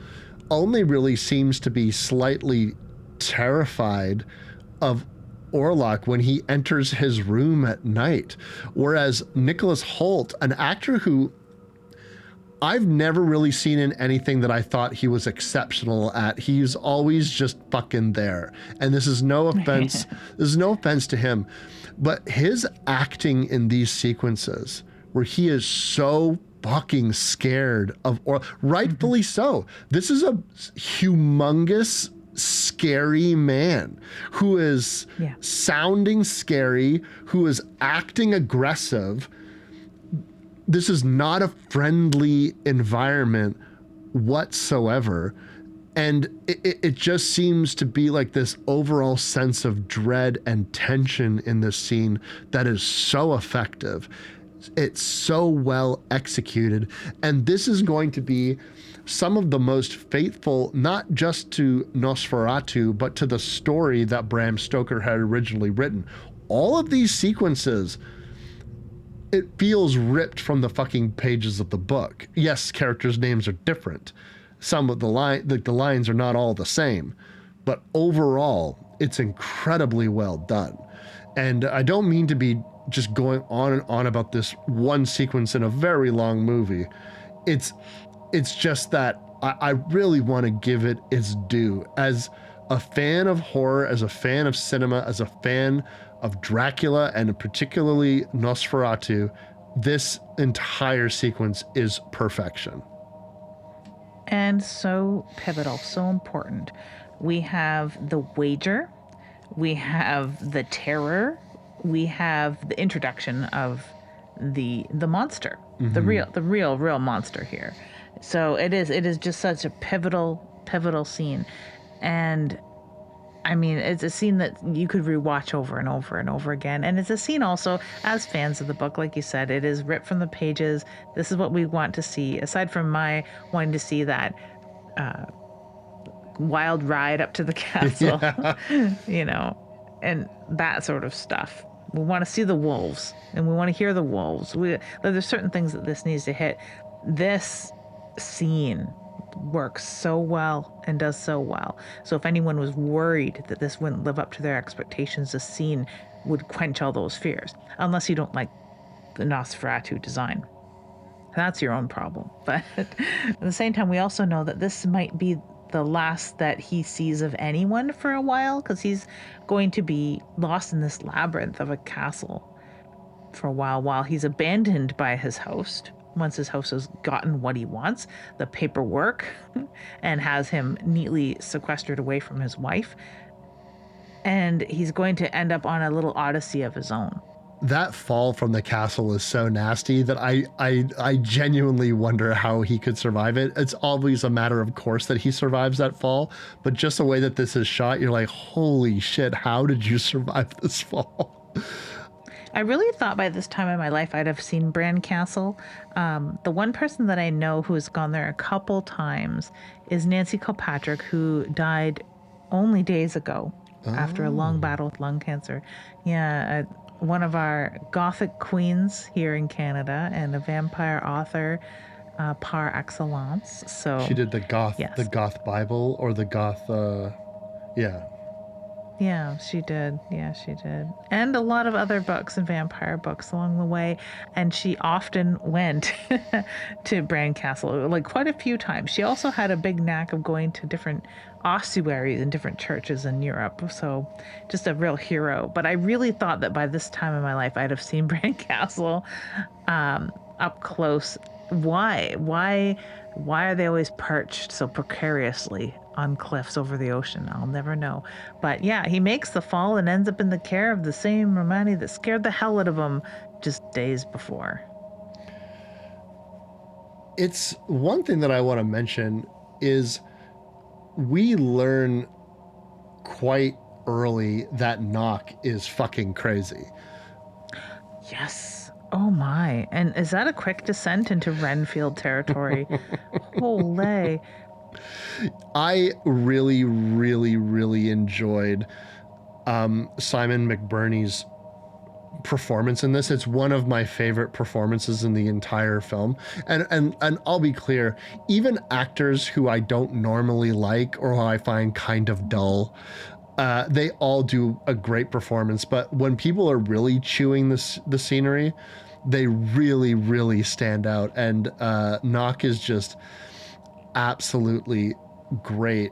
only really seems to be slightly terrified of Orlok when he enters his room at night. Whereas Nicholas Hoult, an actor who I've never really seen in anything that I thought he was exceptional at, he's always just fucking there. And this is no offense, this is no offense to him, but his acting in these sequences where he is so fucking scared of, or rightfully so. This is a humongous, scary man who is sounding scary, who is acting aggressive. This is not a friendly environment whatsoever. And it just seems to be like this overall sense of dread and tension in this scene that is so effective. It's so well executed. And this is going to be some of the most faithful, not just to Nosferatu, but to the story that Bram Stoker had originally written. All of these sequences, it feels ripped from the fucking pages of the book. Yes, characters' names are different. Some of the lines are not all the same, but overall, it's incredibly well done. And I don't mean to be just going on and on about this one sequence in a very long movie. It's just that I really want to give it its due. As a fan of horror, as a fan of cinema, as a fan of Dracula, and particularly Nosferatu, this entire sequence is perfection. And so pivotal, so important. We have the wager, we have the terror, we have the introduction of the monster, the real monster here. So it is just such a pivotal scene. And I mean, it's a scene that you could rewatch over and over and over again. And it's a scene also, as fans of the book, like you said, it is ripped from the pages. This is what we want to see, aside from my wanting to see that wild ride up to the castle, you know, and that sort of stuff. We want to see the wolves and we want to hear the wolves. There's certain things that this needs to hit. This scene works so well and does so well. So if anyone was worried that this wouldn't live up to their expectations, this scene would quench all those fears. Unless you don't like the Nosferatu design. That's your own problem. But at the same time, we also know that this might be the last that he sees of anyone for a while, because he's going to be lost in this labyrinth of a castle for a while he's abandoned by his host. Once his host has gotten what he wants, the paperwork, and has him neatly sequestered away from his wife. And he's going to end up on a little odyssey of his own. That fall from the castle is so nasty that I genuinely wonder how he could survive it. It's always a matter of course that he survives that fall, but just the way that this is shot, you're like, holy shit, how did you survive this fall? I really thought by this time in my life I'd have seen Bran Castle. The one person that I know who has gone there a couple times is Nancy Kilpatrick, who died only days ago after a long battle with lung cancer. Yeah, one of our gothic queens here in Canada and a vampire author par excellence. So she did the goth, yes. The goth Bible, or the goth, yeah. Yeah, she did. Yeah, she did. And a lot of other books and vampire books along the way. And she often went to Bran Castle, like quite a few times. She also had a big knack of going to different ossuaries in different churches in Europe. So just a real hero. But I really thought that by this time in my life, I'd have seen Bran Castle up close. Why? Why are they always perched so precariously on cliffs over the ocean? I'll never know. But yeah, he makes the fall and ends up in the care of the same Romani that scared the hell out of him just days before. It's one thing that I want to mention is we learn quite early that Nock is fucking crazy. Yes. Oh my. And is that a quick descent into Renfield territory? Holy. I really, really, really enjoyed Simon McBurney's performance in this. It's one of my favorite performances in the entire film. And I'll be clear, even actors who I don't normally like or who I find kind of dull, they all do a great performance. But when people are really chewing the scenery, they really, really stand out. And Nock is just absolutely great.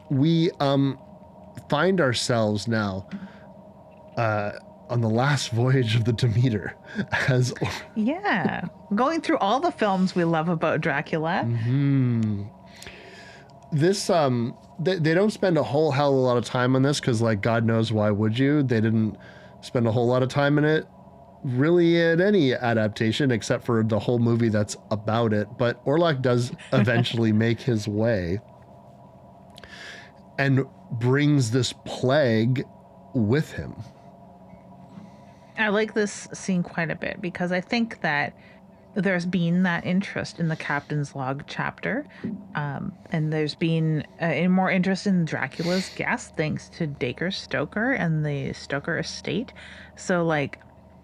We find ourselves now on the last voyage of the Demeter as yeah, going through all the films we love about Dracula. This they don't spend a whole hell of a lot of time on this because, like, God knows why would you? They didn't spend a whole lot of time in it really in any adaptation except for the whole movie that's about it. But Orlok does eventually make his way. and brings this plague with him. I like this scene quite a bit because I think that there's been that interest in the Captain's Log chapter, and there's been more interest in Dracula's guest thanks to Dacre Stoker and the Stoker estate. So, like,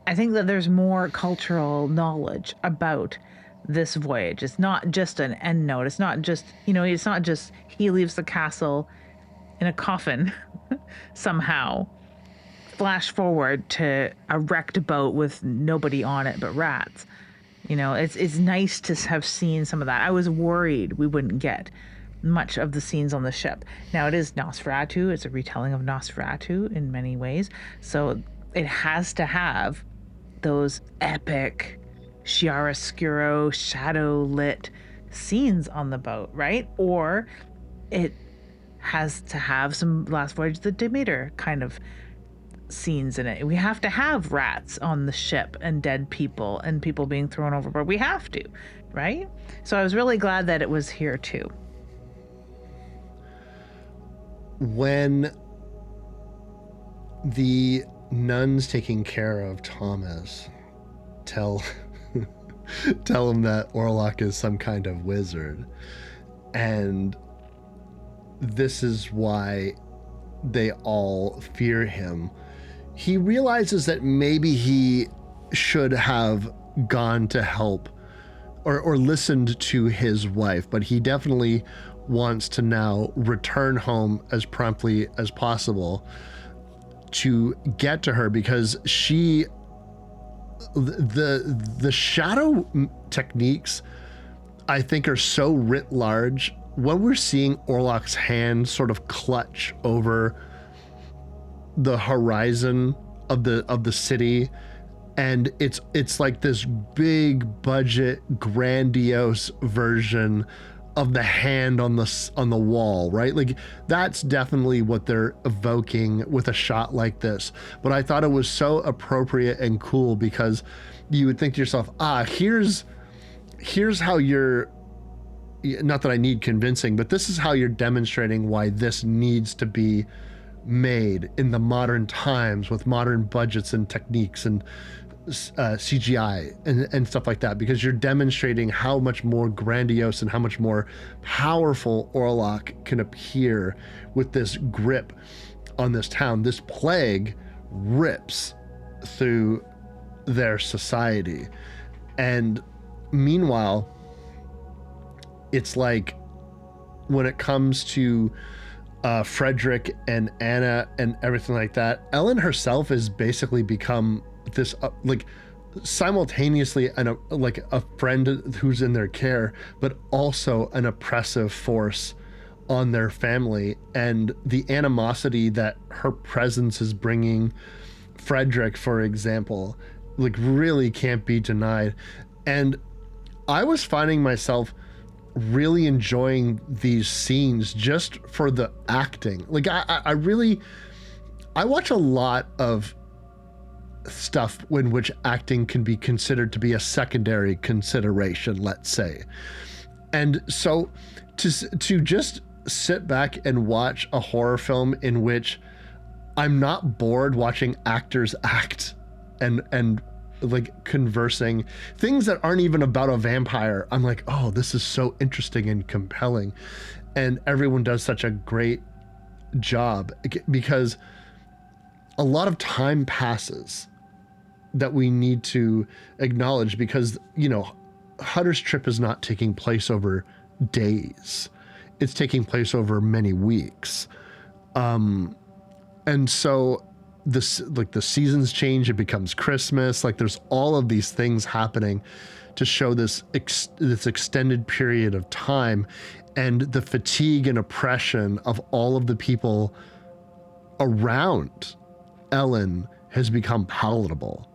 I think that there's more cultural knowledge about this voyage. It's not just an end note. It's not just, it's not just he leaves the castle in a coffin somehow. Flash forward to a wrecked boat with nobody on it but rats. It's nice to have seen some of that. I was worried we wouldn't get much of the scenes on the ship. Now, it is Nosferatu. It's a retelling of Nosferatu in many ways. So it has to have those epic chiaroscuro, shadow-lit scenes on the boat, right? Or it has to have some Last Voyage of the Demeter kind of scenes in it. We have to have rats on the ship and dead people and people being thrown overboard. We have to, right? So I was really glad that it was here too. When the nuns taking care of Thomas tell him that Orlok is some kind of wizard, and this is why they all fear him, he realizes that maybe he should have gone to help or listened to his wife, but he definitely wants to now return home as promptly as possible to get to her, because the shadow techniques, I think, are so writ large. When we're seeing Orlok's hand sort of clutch over the horizon of the city, and it's like this big budget grandiose version of the hand on the wall, right? Like, that's definitely what they're evoking with a shot like this. But I thought it was so appropriate and cool, because you would think to yourself, here's how you're, not that I need convincing, but this is how you're demonstrating why this needs to be made in the modern times with modern budgets and techniques and CGI and stuff like that, because you're demonstrating how much more grandiose and how much more powerful Orlok can appear with this grip on this town. This plague rips through their society, and meanwhile, it's like, when it comes to Frederick and Anna and everything like that, Ellen herself has basically become this like simultaneously a friend who's in their care, but also an oppressive force on their family. And the animosity that her presence is bringing Frederick, for example, like, really can't be denied. And I was finding myself really enjoying these scenes just for the acting. Like, I watch a lot of stuff in which acting can be considered to be a secondary consideration, let's say. And so to just sit back and watch a horror film in which I'm not bored watching actors act and like conversing things that aren't even about a vampire, I'm like, oh, this is so interesting and compelling. And everyone does such a great job, because a lot of time passes that we need to acknowledge, because, Hutter's trip is not taking place over days. It's taking place over many weeks. And so the seasons change, it becomes Christmas. Like, there's all of these things happening to show this extended period of time, and the fatigue and oppression of all of the people around Ellen has become palatable.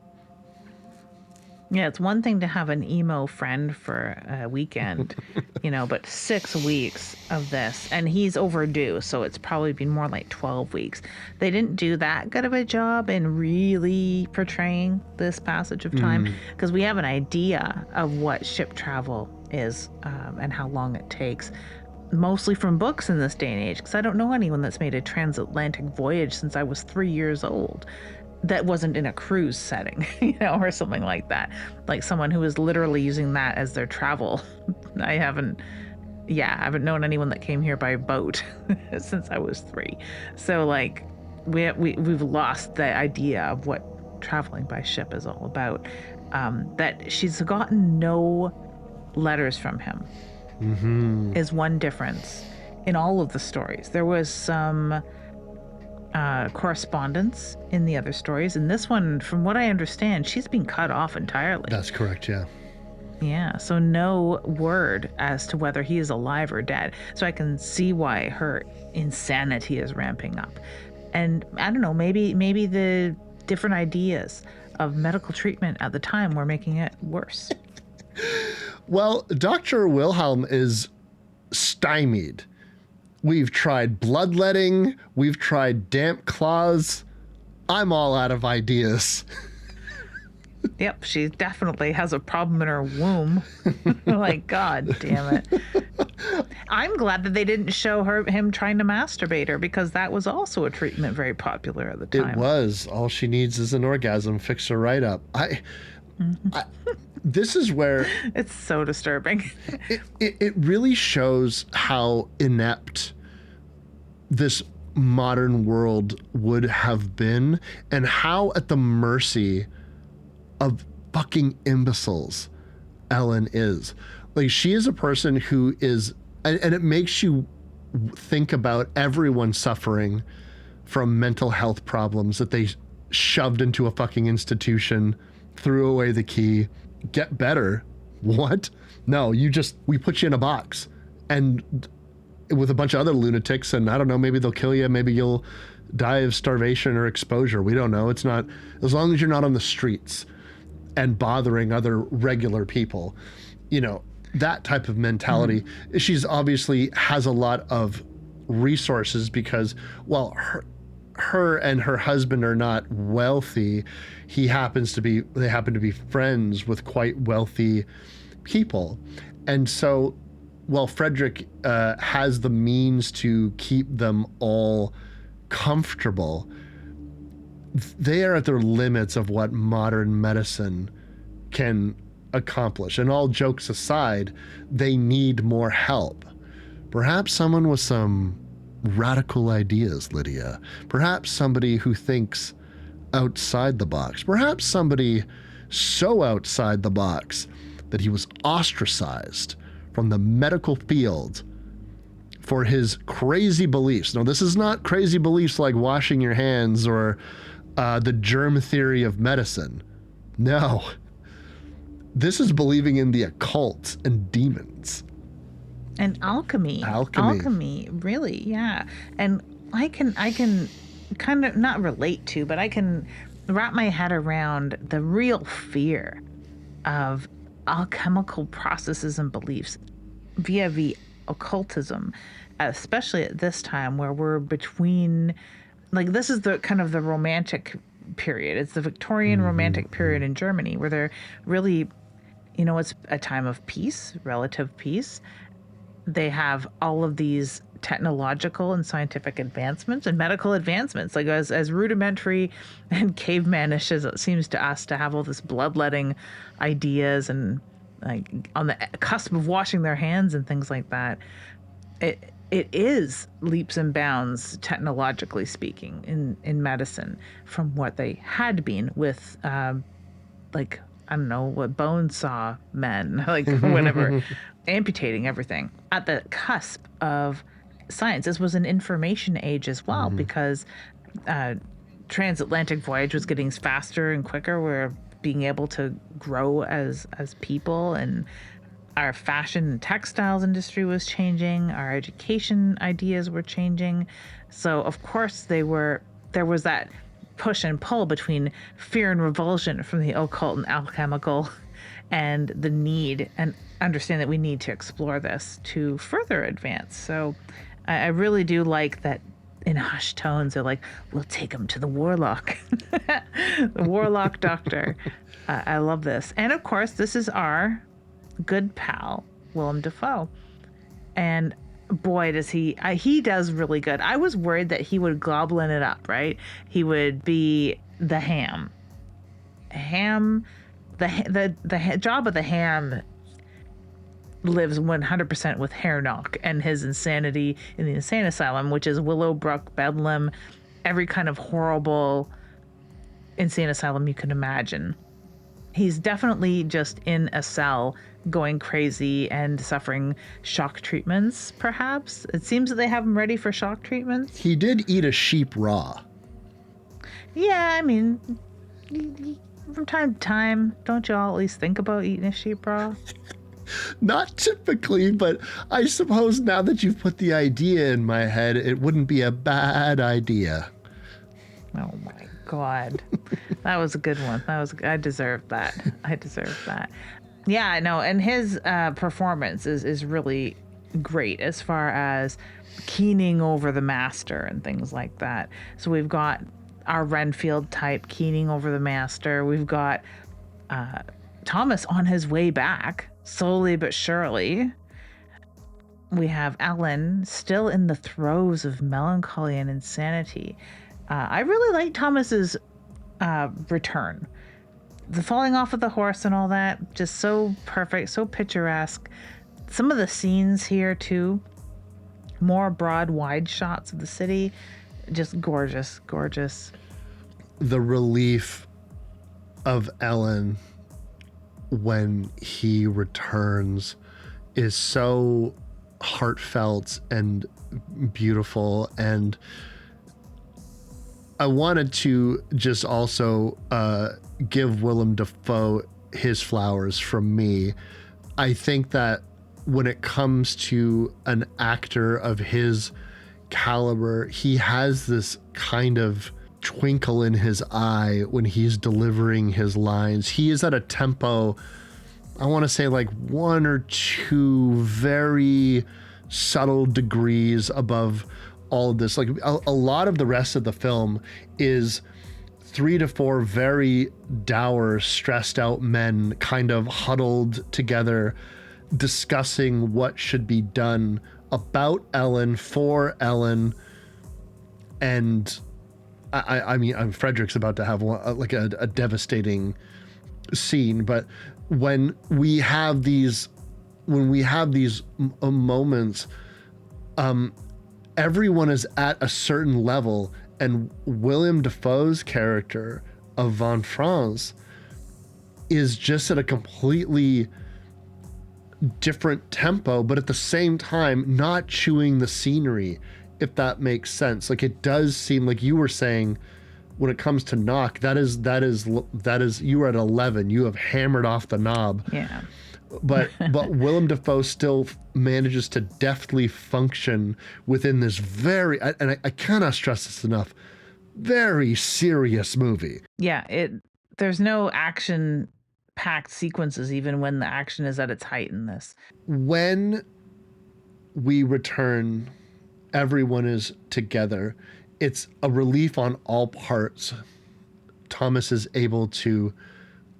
Yeah, it's one thing to have an emo friend for a weekend, but 6 weeks of this, and he's overdue, so it's probably been more like 12 weeks. They didn't do that good of a job in really portraying this passage of time, because we have an idea of what ship travel is and how long it takes. mostly from books in this day and age, because I don't know anyone that's made a transatlantic voyage since I was 3 years old that wasn't in a cruise setting, or something like that. Like someone who is literally using that as their travel. I haven't known anyone that came here by boat since I was 3. So like we've lost the idea of what traveling by ship is all about. That she's gotten no letters from him is one difference in all of the stories. There was some correspondence in the other stories. In this one, from what I understand, she's been cut off entirely. That's correct, yeah. Yeah, so no word as to whether he is alive or dead. So I can see why her insanity is ramping up. And I don't know, maybe the different ideas of medical treatment at the time were making it worse. Well, Dr. Wilhelm is stymied. We've tried bloodletting. We've tried damp claws. I'm all out of ideas. Yep, she definitely has a problem in her womb. Like, God damn it. I'm glad that they didn't show him trying to masturbate her, because that was also a treatment very popular at the time. It was. All she needs is an orgasm. Fix her right up. This is where... It's so disturbing. It really shows how inept this modern world would have been, and how at the mercy of fucking imbeciles Ellen is. Like, she is a person who is, and it makes you think about everyone suffering from mental health problems that they shoved into a fucking institution, threw away the key. Get better. What? No, we put you in a box, and with a bunch of other lunatics, and I don't know, maybe they'll kill you, maybe you'll die of starvation or exposure. We don't know. It's not, as long as you're not on the streets and bothering other regular people, that type of mentality. Mm-hmm. She's obviously has a lot of resources because, well, her and her husband are not wealthy. They happen to be friends with quite wealthy people. And so, while Frederick has the means to keep them all comfortable, they are at their limits of what modern medicine can accomplish. And all jokes aside, they need more help. Perhaps someone with some radical ideas, Lydia. Perhaps somebody who thinks outside the box. Perhaps somebody so outside the box that he was ostracized from the medical field for his crazy beliefs. Now, this is not crazy beliefs like washing your hands or the germ theory of medicine. No. This is believing in the occult and demons. And alchemy. Alchemy, really, yeah. And I can kind of not relate to, but I can wrap my head around the real fear of alchemical processes and beliefs via the occultism, especially at this time where we're between, like, this is the kind of the romantic period. It's the Victorian romantic period in Germany, where they're really, it's a time of peace, relative peace. They have all of these technological and scientific advancements and medical advancements, like as rudimentary and cavemanish as it seems to us to have all this bloodletting ideas and like on the cusp of washing their hands and things like that. It is leaps and bounds, technologically speaking, in medicine from what they had been with, like, I don't know, what bone saw men, like whatever, amputating everything. At the cusp of science, this was an information age as well, because transatlantic voyage was getting faster and quicker. We're being able to grow as people, and our fashion and textiles industry was changing. Our education ideas were changing. So of course there was that push and pull between fear and revulsion from the occult and alchemical, and the need and understand that we need to explore this to further advance. So I really do like that in hushed tones they're like, we'll take him to the warlock. The warlock doctor. I love this. And of course, this is our good pal, Willem Dafoe. And boy, does he does really good. I was worried that he would goblin it up, right? He would be the ham, the job of the ham lives 100% with Harnock and his insanity in the insane asylum, which is Willowbrook, Bedlam, every kind of horrible insane asylum you can imagine. He's definitely just in a cell going crazy and suffering shock treatments, perhaps. It seems that they have him ready for shock treatments. He did eat a sheep raw. Yeah, I mean, from time to time, don't you all at least think about eating a sheep raw? Not typically, but I suppose now that you've put the idea in my head, it wouldn't be a bad idea. Oh my God. That was a good one. I deserved that. I deserved that. Yeah, no, and his performance is really great as far as keening over the master and things like that. So we've got our Renfield type keening over the master. We've got Thomas on his way back, slowly but surely. We have Ellen still in the throes of melancholy and insanity. I really like Thomas's return. The falling off of the horse and all that, just so perfect, so picturesque. Some of the scenes here too, more broad, wide shots of the city, just gorgeous, gorgeous. The relief of Ellen when he returns is so heartfelt and beautiful, and I wanted to just also give Willem Dafoe his flowers from me. I think that when it comes to an actor of his caliber, he has this kind of twinkle in his eye when he's delivering his lines. He is at a tempo, I want to say like one or two very subtle degrees above all of this. Like a lot of the rest of the film is 3 to 4 very dour, stressed out men kind of huddled together, discussing what should be done about Ellen, for Ellen. And I mean, Frederick's about to have like a devastating scene, but when we have these moments, everyone is at a certain level, and William Dafoe's character of Von Franz is just at a completely different tempo, but at the same time not chewing the scenery, if that makes sense. Like, it does seem like you were saying when it comes to knock, that is you were at 11, you have hammered off the knob. Yeah. But Willem Dafoe still manages to deftly function within this very, and I cannot stress this enough, very serious movie. Yeah, there's no action packed sequences even when the action is at its height in this. When we return, everyone is together. It's a relief on all parts. Thomas is able to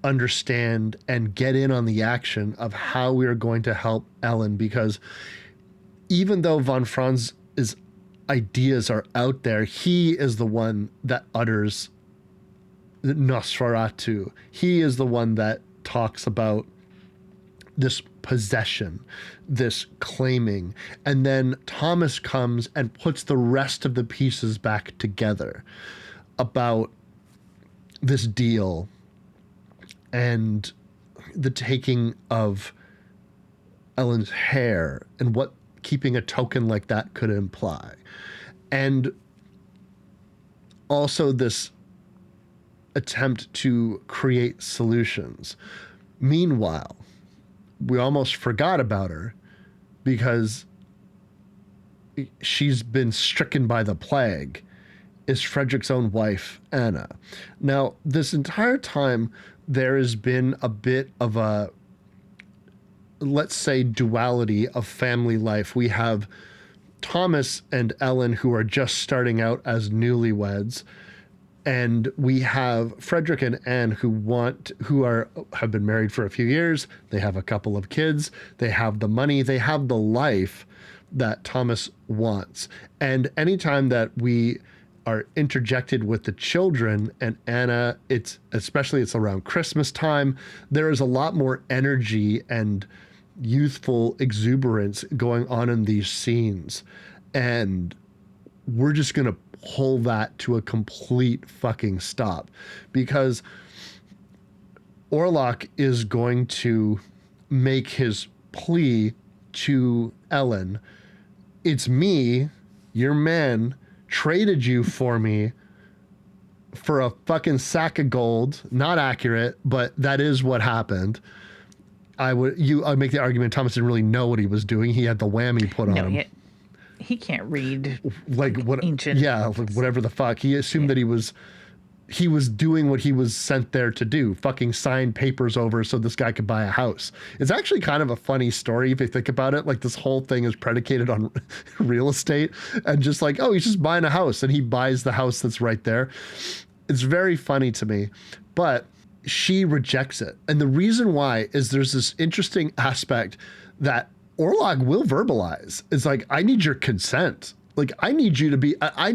understand and get in on the action of how we are going to help Ellen, because even though Von Franz's ideas are out there, he is the one that utters Nosferatu. He is the one that talks about this possession, this claiming, and then Thomas comes and puts the rest of the pieces back together about this deal and the taking of Ellen's hair and what keeping a token like that could imply. And also this attempt to create solutions. Meanwhile, we almost forgot about her because she's been stricken by the plague, is Frederick's own wife, Anna. Now, this entire time, there has been a bit of a, let's say, duality of family life. We have Thomas and Ellen, who are just starting out as newlyweds, and we have Frederick and Anne, who have been married for a few years. They have a couple of kids. They have the money. They have the life. that Thomas wants. And anytime that we are interjected with the children and Anna, it's around Christmas time, there is a lot more energy and youthful exuberance going on in these scenes. And we're just going to pull that to a complete fucking stop, because Orlok is going to make his plea to Ellen. It's me, your man, traded you for me for a fucking sack of gold. Not accurate, but that is what happened. I'd make the argument Thomas didn't really know what he was doing. He had the whammy put on him. He can't read like what ancient. Yeah, like whatever the fuck. He assumed that he was doing what he was sent there to do, fucking sign papers over so this guy could buy a house. It's actually kind of a funny story if you think about it. Like, this whole thing is predicated on real estate, and just like, oh, he's just buying a house, and he buys the house that's right there. It's very funny to me, but she rejects it. And the reason why is there's this interesting aspect that Orlok will verbalize. It's like, I need your consent. Like, I need you to be, I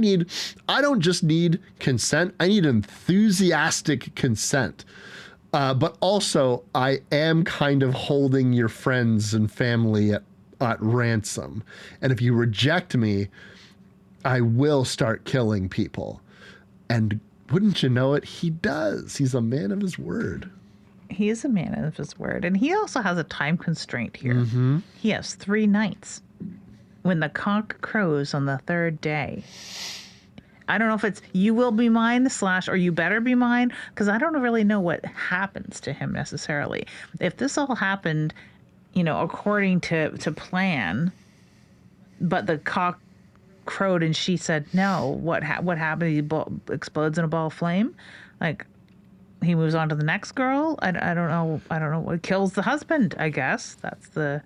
don't just need consent, I need enthusiastic consent. But also, I am kind of holding your friends and family at ransom. And if you reject me, I will start killing people. And wouldn't you know it, he does. He's a man of his word. He is a man of his word. And he also has a time constraint here. Mm-hmm. He has 3 nights. When the cock crows on the 3rd day. I don't know if it's you will be mine / or you better be mine, because I don't really know what happens to him necessarily. If this all happened, according to plan, but the cock crowed and she said no, what happened? He explodes in a ball of flame? Like, he moves on to the next girl? I don't know. I don't know. What kills the husband, I guess. That's the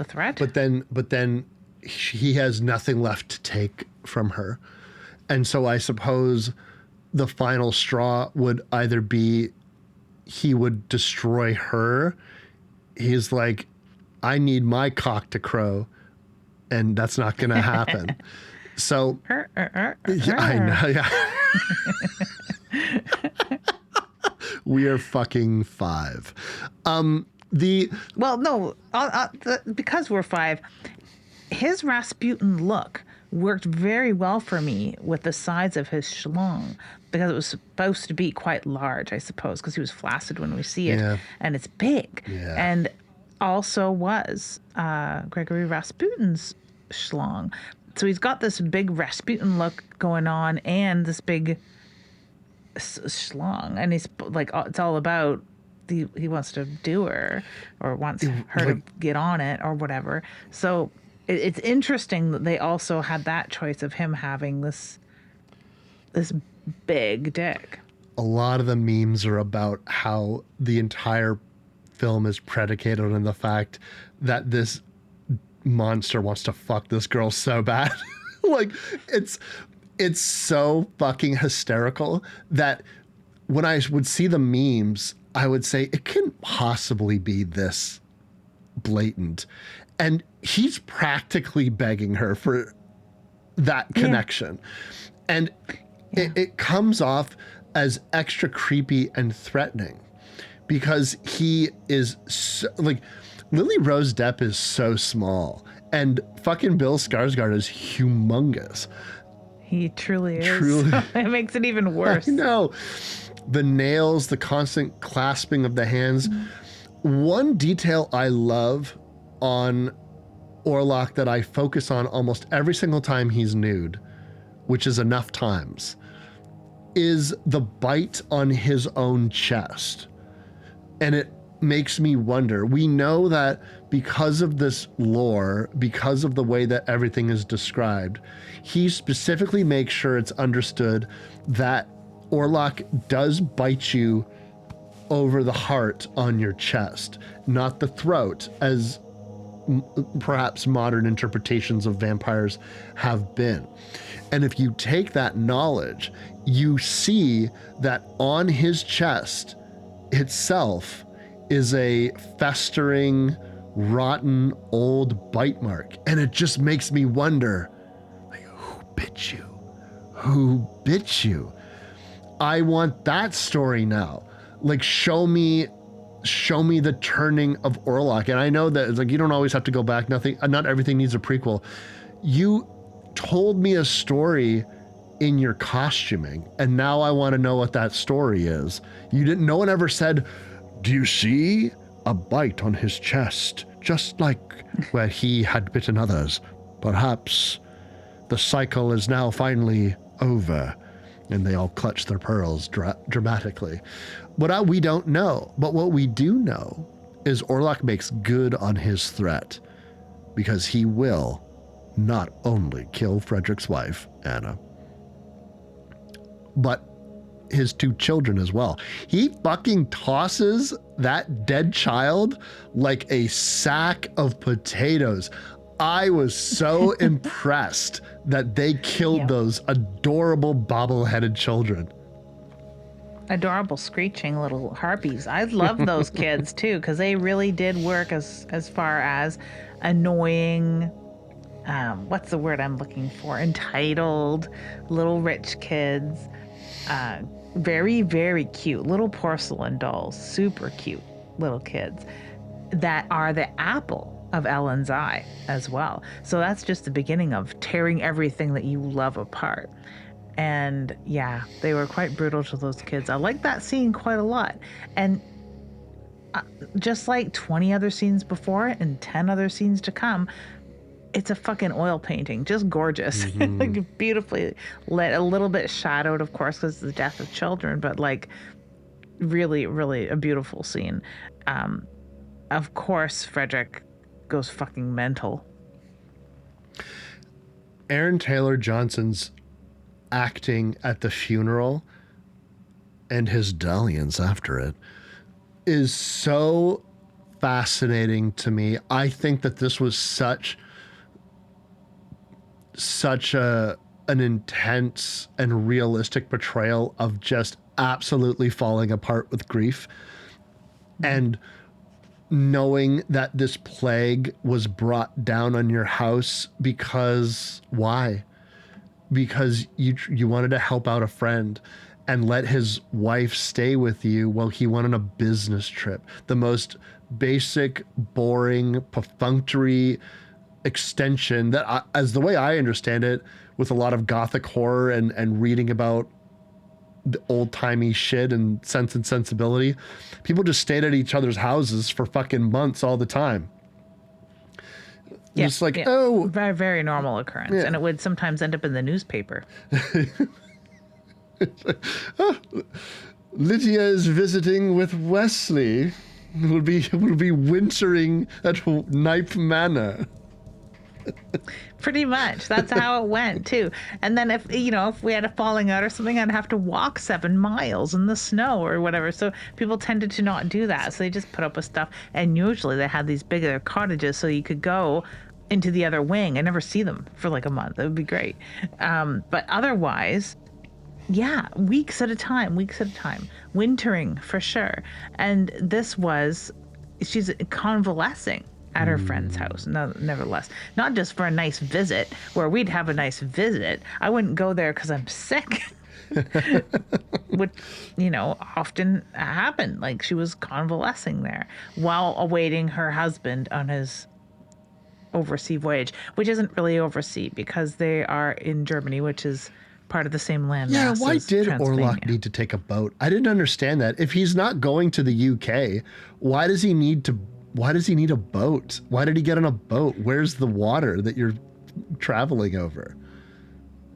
threat. But then he has nothing left to take from her. And so I suppose the final straw would either be he would destroy her. He's like, I need my cock to crow, and that's not going to happen. So yeah, I know. Yeah. We are fucking 5. Because we're 5, his Rasputin look worked very well for me with the size of his schlong, because it was supposed to be quite large, I suppose, because he was flaccid when we see it, and it's big. Yeah. And also was Gregory Rasputin's schlong. So he's got this big Rasputin look going on and this big schlong, and he's like, it's all about he wants to do her, or wants her to get on it, or whatever. So it's interesting that they also had that choice of him having this big dick. A lot of the memes are about how the entire film is predicated on the fact that this monster wants to fuck this girl so bad. Like, it's so fucking hysterical that when I would see the memes, I would say, it couldn't possibly be this blatant. And he's practically begging her for that connection. And it comes off as extra creepy and threatening, because he is so, like, Lily Rose Depp is so small, and fucking Bill Skarsgård is humongous. He truly is. It makes it even worse. I know. The nails, the constant clasping of the hands. One detail I love on Orlok that I focus on almost every single time he's nude, which is enough times, is the bite on his own chest. And it makes me wonder. We know that because of this lore, because of the way that everything is described, he specifically makes sure it's understood that Orlok does bite you over the heart on your chest, not the throat, as perhaps modern interpretations of vampires have been. And if you take that knowledge, you see that on his chest itself is a festering rotten old bite mark. And it just makes me wonder, like, who bit you? Who bit you? I want that story now. Like, show me the turning of Orlok. And I know that it's like, you don't always have to go back. Not everything needs a prequel. You told me a story in your costuming, and now I want to know what that story is. No one ever said, do you see a bite on his chest, just like where he had bitten others? Perhaps the cycle is now finally over. And they all clutch their pearls dramatically. But we don't know. But what we do know is Orlok makes good on his threat, because he will not only kill Frederick's wife, Anna, but his 2 children as well. He fucking tosses that dead child like a sack of potatoes. I was so impressed that they killed those adorable bobble-headed children. Adorable screeching little harpies. I love those kids too, because they really did work as far as annoying, what's the word I'm looking for? Entitled little rich kids. Very, very cute little porcelain dolls. Super cute little kids that are the apple of Ellen's eye as well. So that's just the beginning of tearing everything that you love apart. And yeah, they were quite brutal to those kids. I like that scene quite a lot. And just like 20 other scenes before and 10 other scenes to come, it's a fucking oil painting, just gorgeous. Like beautifully lit, a little bit shadowed, of course, because the death of children, but like really, really a beautiful scene. Of course, Frederick goes fucking mental. Aaron Taylor Johnson's acting at the funeral and his dalliance after it is so fascinating to me. I think that this was such an intense and realistic portrayal of just absolutely falling apart with grief. And knowing that this plague was brought down on your house because why? Because you wanted to help out a friend and let his wife stay with you while he went on a business trip. The most basic, boring, perfunctory extension that, as the way I understand it, with a lot of gothic horror and reading about the old-timey shit and Sense and Sensibility, people just stayed at each other's houses for fucking months all the time. Just like, oh, very, very normal occurrence. And it would sometimes end up in the newspaper. Lydia is visiting with Wesley. Will be wintering at Knipe Manor. Pretty much. That's how it went too. And then if we had a falling out or something, I'd have to walk 7 miles in the snow or whatever. So people tended to not do that. So they just put up with stuff. And usually they had these bigger cottages so you could go into the other wing and never see them for like a month. That would be great. But otherwise, yeah, weeks at a time, wintering for sure. And she's convalescing at her friend's house. No, nevertheless, not just for a nice visit where we'd have a nice visit. I wouldn't go there because I'm sick. Would often happen. Like she was convalescing there while awaiting her husband on his overseas voyage, which isn't really overseas because they are in Germany, which is part of the same land. Yeah, why did Orlok need to take a boat? I didn't understand that. If he's not going to the UK, why does he need a boat? Why did he get on a boat? Where's the water that you're traveling over?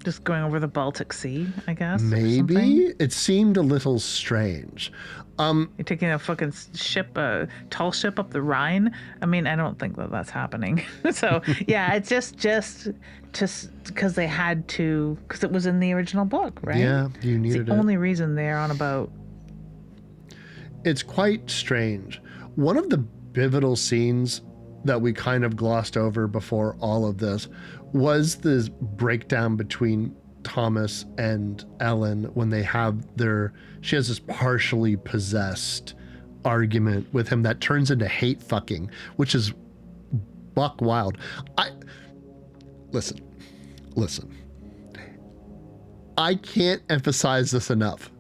Just going over the Baltic Sea, I guess. Maybe. It seemed a little strange. You're taking a fucking ship, a tall ship up the Rhine. I mean, I don't think that that's happening. So yeah, it's just because they had to, because it was in the original book, right? Yeah, you needed it. It's the only reason they're on a boat. It's quite strange. One of the pivotal scenes that we kind of glossed over before all of this was this breakdown between Thomas and Ellen when they have she has this partially possessed argument with him that turns into hate fucking, which is buck wild. I listen. I can't emphasize this enough.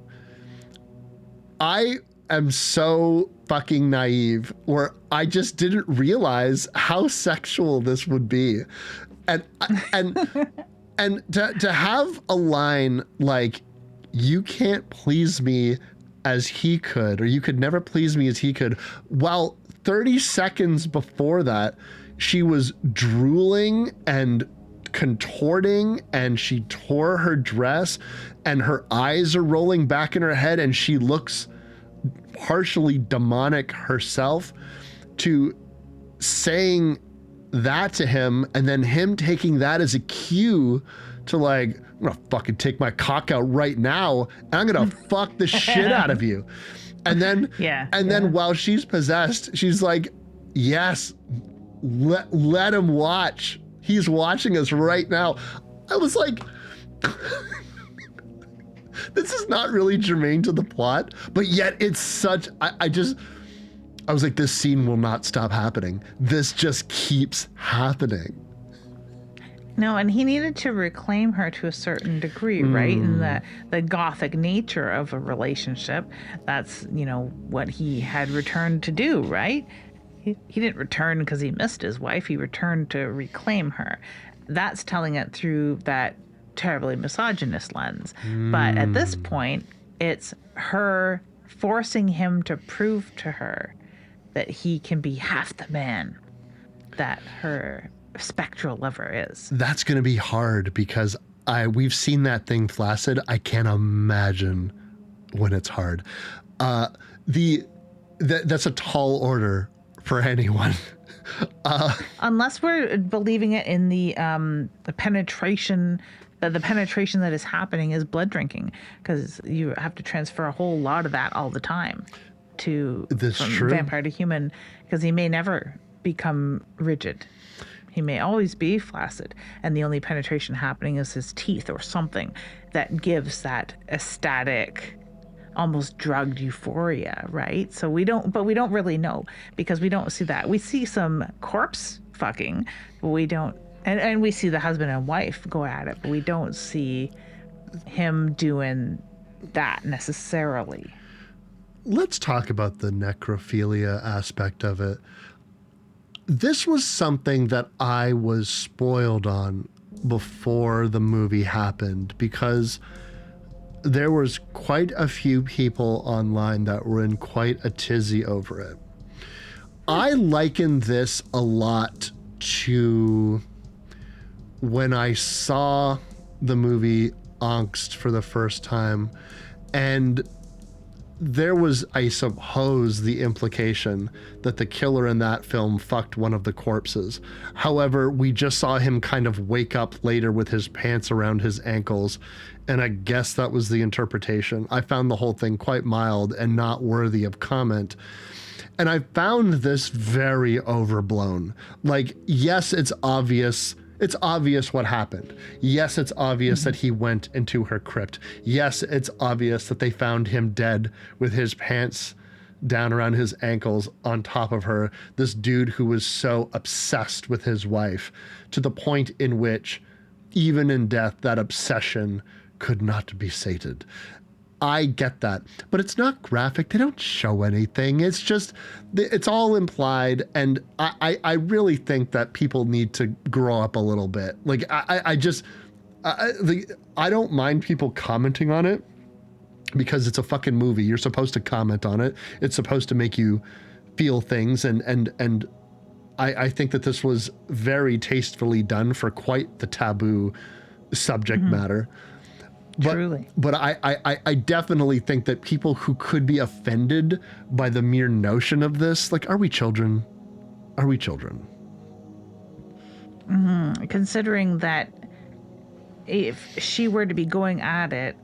I am so fucking naive where I just didn't realize how sexual this would be. And and to have a line like, you can't please me as he could, or you could never please me as he could, while 30 seconds before that she was drooling and contorting and she tore her dress and her eyes are rolling back in her head and she looks partially demonic herself, to saying that to him and then him taking that as a cue to like, I'm gonna fucking take my cock out right now and I'm gonna fuck the shit out of you. And then then while she's possessed, she's like, yes, let him watch. He's watching us right now. I was like, this is not really germane to the plot, but yet it's such, I was like, this scene will not stop happening. This just keeps happening. No, and he needed to reclaim her to a certain degree, right? And the gothic nature of a relationship, that's, you know, what he had returned to do, right? He didn't return because he missed his wife. He returned to reclaim her. That's telling it through that terribly misogynist lens. But at this point, it's her forcing him to prove to her that he can be half the man that her spectral lover is. That's going to be hard because we've seen that thing flaccid. I can't imagine when it's hard. That's a tall order for anyone. Unless we're believing it in the penetration, that the penetration that is happening is blood drinking, because you have to transfer a whole lot of that all the time from vampire to human, because he may never become rigid. He may always be flaccid, and the only penetration happening is his teeth or something that gives that ecstatic, almost drugged euphoria, right? So we don't really know, because we don't see that. We see some corpse fucking, but we don't, and we see the husband and wife go at it, but we don't see him doing that necessarily. Let's talk about the necrophilia aspect of it. This was something that I was spoiled on before the movie happened, because there was quite a few people online that were in quite a tizzy over it. I liken this a lot to when I saw the movie Angst for the first time, and there was, I suppose, the implication that the killer in that film fucked one of the corpses. However, we just saw him kind of wake up later with his pants around his ankles, and I guess that was the interpretation. I found the whole thing quite mild and not worthy of comment. And I found this very overblown. Like, yes, it's obvious. It's obvious what happened. Yes, it's obvious that he went into her crypt. Yes, it's obvious that they found him dead with his pants down around his ankles on top of her. This dude who was so obsessed with his wife to the point in which, even in death, that obsession could not be sated. I get that, but it's not graphic. They don't show anything. It's just, it's all implied. And I really think that people need to grow up a little bit. Like, I don't mind people commenting on it, because it's a fucking movie. You're supposed to comment on it. It's supposed to make you feel things. And I think that this was very tastefully done for quite the taboo subject matter. Truly. But I definitely think that people who could be offended by the mere notion of this, like, are we children? Are we children? Considering that if she were to be going at it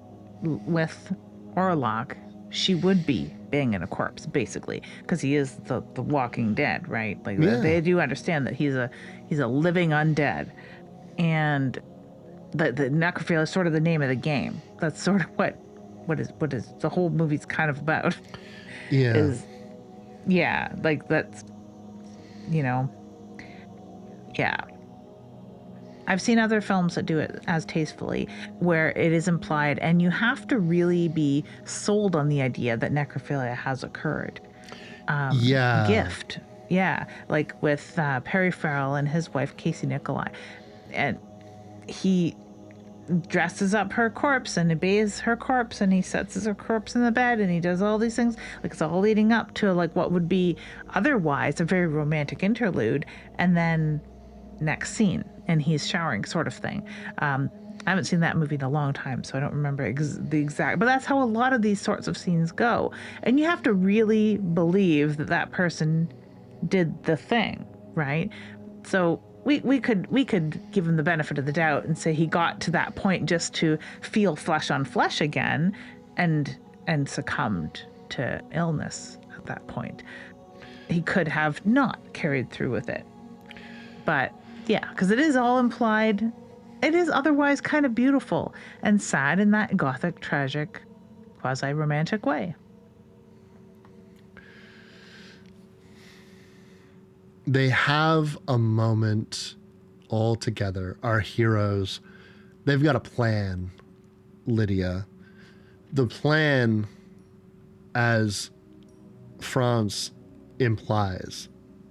with Orlok, she would be banging a corpse, basically, because he is the walking dead, right? Like, they do understand that he's a living undead, and the necrophilia is sort of the name of the game. That's sort of what is the whole movie's kind of about. Yeah. Like, that's, you know, Yeah. I've seen other films that do it as tastefully, where it is implied, and you have to really be sold on the idea that necrophilia has occurred. Yeah. Gift, yeah, like with Perry Farrell and his wife Casey Nicolai, and he dresses up her corpse and he bathes her corpse and he sets her corpse in the bed and he does all these things, like it's all leading up to like what would be otherwise a very romantic interlude, and then next scene and he's showering, sort of thing. I haven't seen that movie in a long time, so I don't remember the exact, but that's how a lot of these sorts of scenes go. And you have to really believe that that person did the thing, right? So we could give him the benefit of the doubt and say he got to that point just to feel flesh on flesh again, and succumbed to illness at that point. He could have not carried through with it. But yeah, because it is all implied. It is otherwise kind of beautiful and sad in that gothic, tragic, quasi-romantic way. They have a moment all together. Our heroes, they've got a plan, Lydia. The plan, as France implies,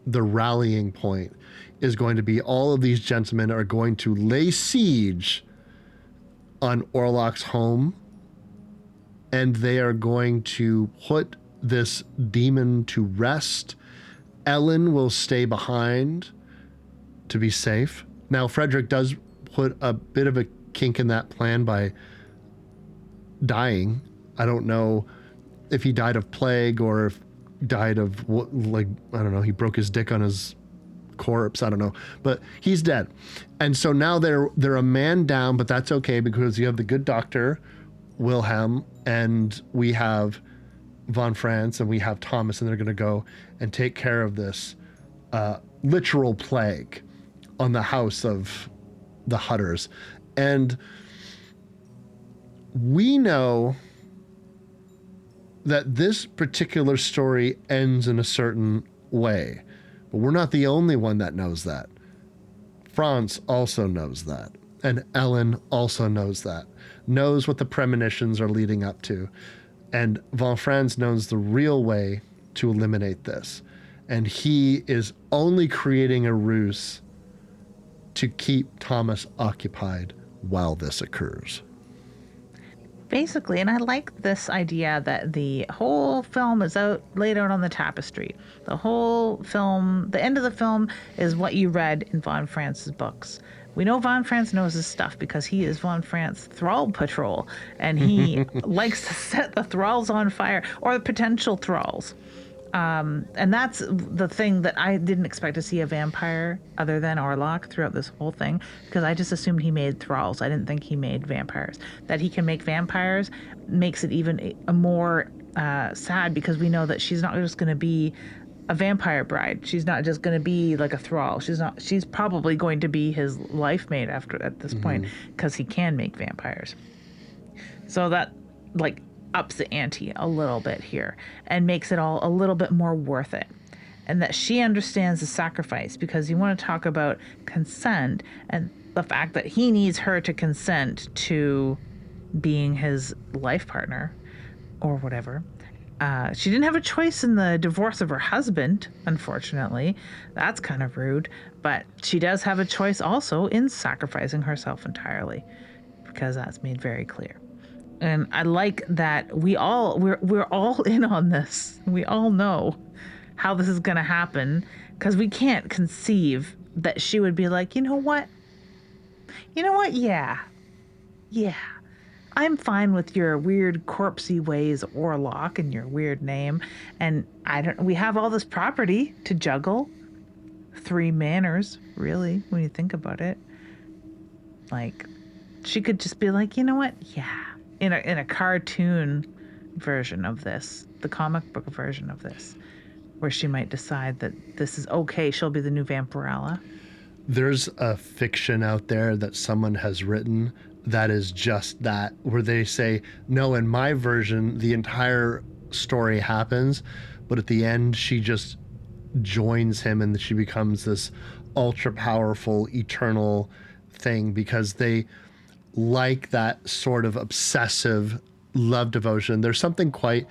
the rallying point is going to be all of these gentlemen are going to lay siege on Orlok's home, and they are going to put this demon to rest. Ellen will stay behind to be safe. Now, Frederick does put a bit of a kink in that plan by dying. I don't know if he died of plague or if died of what, like, I don't know, he broke his dick on his corpse. I don't know, but he's dead. And so now they're a man down, but that's okay because you have the good doctor, Wilhelm, and we have von Franz and we have Thomas, and they're going to go and take care of this literal plague on the house of the Hutters. And we know that this particular story ends in a certain way, but we're not the only one that knows that. Franz also knows that, and Ellen also knows that, knows what the premonitions are leading up to. And von Franz knows the real way to eliminate this. And he is only creating a ruse to keep Thomas occupied while this occurs. Basically, and I like this idea that the whole film is laid out on the tapestry. The whole film, the end of the film is what you read in von Franz's books. We know von Franz knows his stuff because he is von Franz Thrall Patrol, and he likes to set the thralls on fire, or the potential thralls. And that's the thing that I didn't expect to see a vampire other than Orlok throughout this whole thing, because I just assumed he made thralls. I didn't think he made vampires. That he can make vampires makes it even more sad, because we know that she's not just going to be a vampire bride. She's not just going to be like a thrall. She's probably going to be his life mate at this point, because he can make vampires. So that, like, ups the ante a little bit here and makes it all a little bit more worth it. And that she understands the sacrifice, because you want to talk about consent and the fact that he needs her to consent to being his life partner or whatever. She didn't have a choice in the divorce of her husband, unfortunately. That's kind of rude. But she does have a choice also in sacrificing herself entirely, because that's made very clear. And I like that we're all in on this. We all know how this is going to happen, because we can't conceive that she would be like, you know what? Yeah. I'm fine with your weird corpsey ways, Orlok, and your weird name. And we have all this property to juggle. 3 manors, really, when you think about it. Like, she could just be like, you know what? Yeah. In a cartoon version of this, the comic book version of this, where she might decide that this is okay. She'll be the new Vampirella. There's a fiction out there that someone has written that is just that, where they say, no, in my version, the entire story happens, but at the end, she just joins him and she becomes this ultra powerful, eternal thing because they like that sort of obsessive love devotion. There's something quite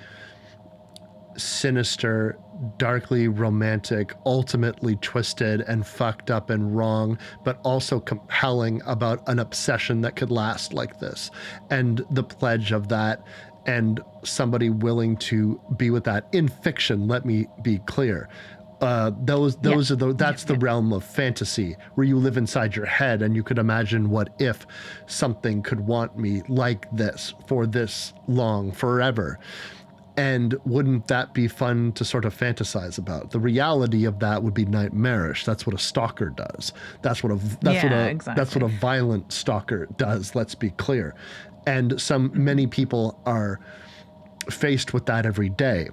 sinister, darkly romantic, ultimately twisted and fucked up and wrong, but also compelling about an obsession that could last like this. And the pledge of that, and somebody willing to be with that in fiction, let me be clear. Those are that's the realm of fantasy where you live inside your head and you could imagine what if something could want me like this for this long, forever. And wouldn't that be fun to sort of fantasize about? The reality of that would be nightmarish. That's what a stalker does. That's what a violent stalker does. Let's be clear. And many people are faced with that every day.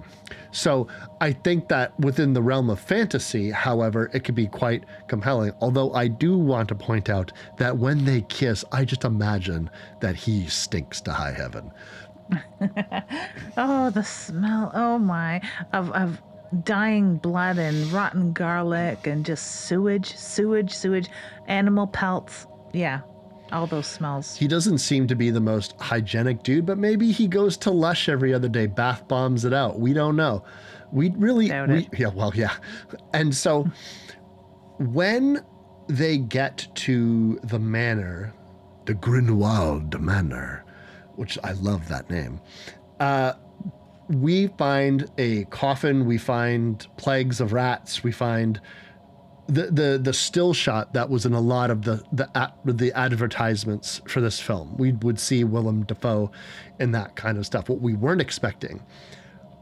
So I think that within the realm of fantasy, however, it can be quite compelling. Although I do want to point out that when they kiss, I just imagine that he stinks to high heaven. Oh, the smell. Oh my, of dying blood and rotten garlic and just sewage, animal pelts. Yeah, all those smells. He doesn't seem to be the most hygienic dude, but maybe he goes to Lush every other day, bath bombs it out. We don't know. Yeah. And so when they get to the manor, the Grindelwald Manor, which I love that name, we find a coffin, we find plagues of rats, we find the still shot that was in a lot of the advertisements for this film. We would see Willem Dafoe in that kind of stuff. What we weren't expecting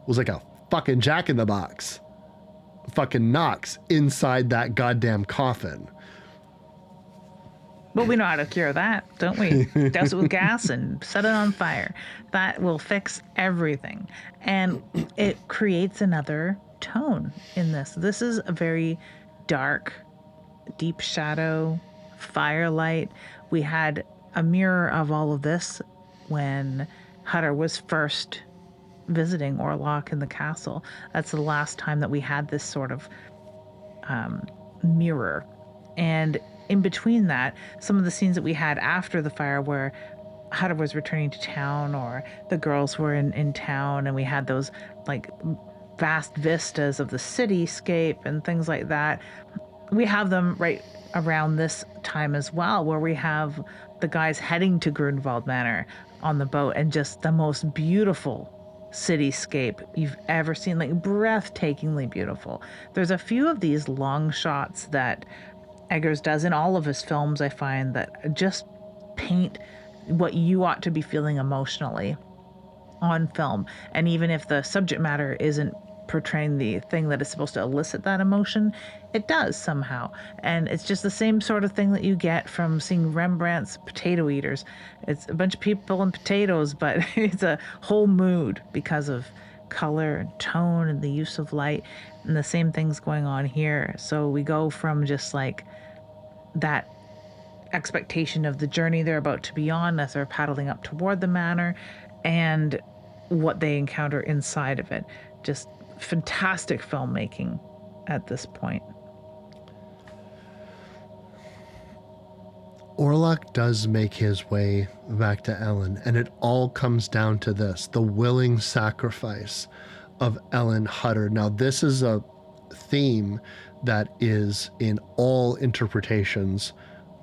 was like a fucking Jack in the Box fucking knocks inside that goddamn coffin. Well, we know how to cure that, don't we? Douse it with gas and set it on fire. That will fix everything. And it creates another tone in this. This is a very dark, deep shadow, firelight. We had a mirror of all of this when Hutter was first visiting Orlok in the castle. That's the last time that we had this sort of mirror. And in between that, some of the scenes that we had after the fire where Hutter was returning to town or the girls were in town and we had those like vast vistas of the cityscape and things like that. We have them right around this time as well, where we have the guys heading to Grunwald Manor on the boat and just the most beautiful cityscape you've ever seen, like breathtakingly beautiful. There's a few of these long shots that Eggers does in all of his films, I find, that just paint what you ought to be feeling emotionally on film. And even if the subject matter isn't portraying the thing that is supposed to elicit that emotion, it does somehow. And it's just the same sort of thing that you get from seeing Rembrandt's Potato Eaters. It's a bunch of people and potatoes, but it's a whole mood because of color and tone and the use of light, and the same thing's going on here. So we go from just like that expectation of the journey they're about to be on as they're paddling up toward the manor and what they encounter inside of it. Just fantastic filmmaking at this point. Orlok does make his way back to Ellen, and it all comes down to this, the willing sacrifice of Ellen Hutter. Now, this is a theme that is in all interpretations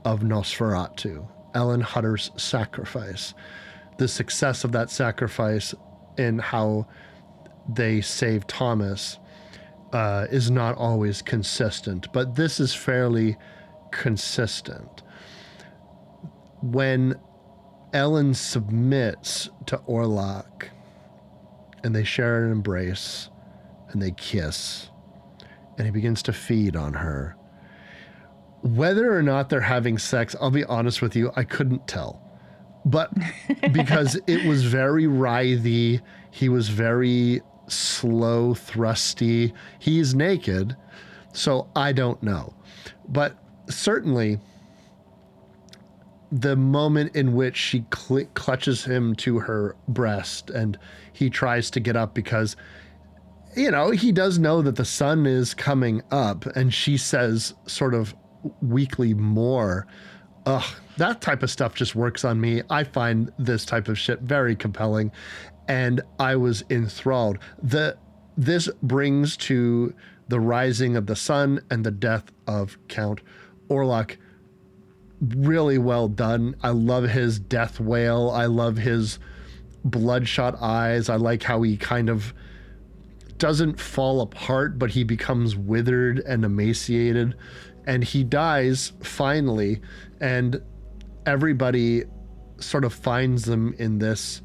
of Nosferatu, Ellen Hutter's sacrifice. The success of that sacrifice in how they save Thomas is not always consistent, but this is fairly consistent. When Ellen submits to Orlok and they share an embrace and they kiss and he begins to feed on her, whether or not they're having sex, I'll be honest with you, I couldn't tell. But because it was very writhy, he was very slow, thrusty. He's naked, so I don't know. But certainly the moment in which she clutches him to her breast and he tries to get up because, you know, he does know that the sun is coming up, and she says sort of weekly more. Ugh, that type of stuff just works on me. I find this type of shit very compelling, and I was enthralled. This brings to the rising of the sun and the death of Count Orlok. Really well done. I love his death wail. I love his bloodshot eyes. I like how he kind of doesn't fall apart, but he becomes withered and emaciated, and he dies finally, and everybody sort of finds them in this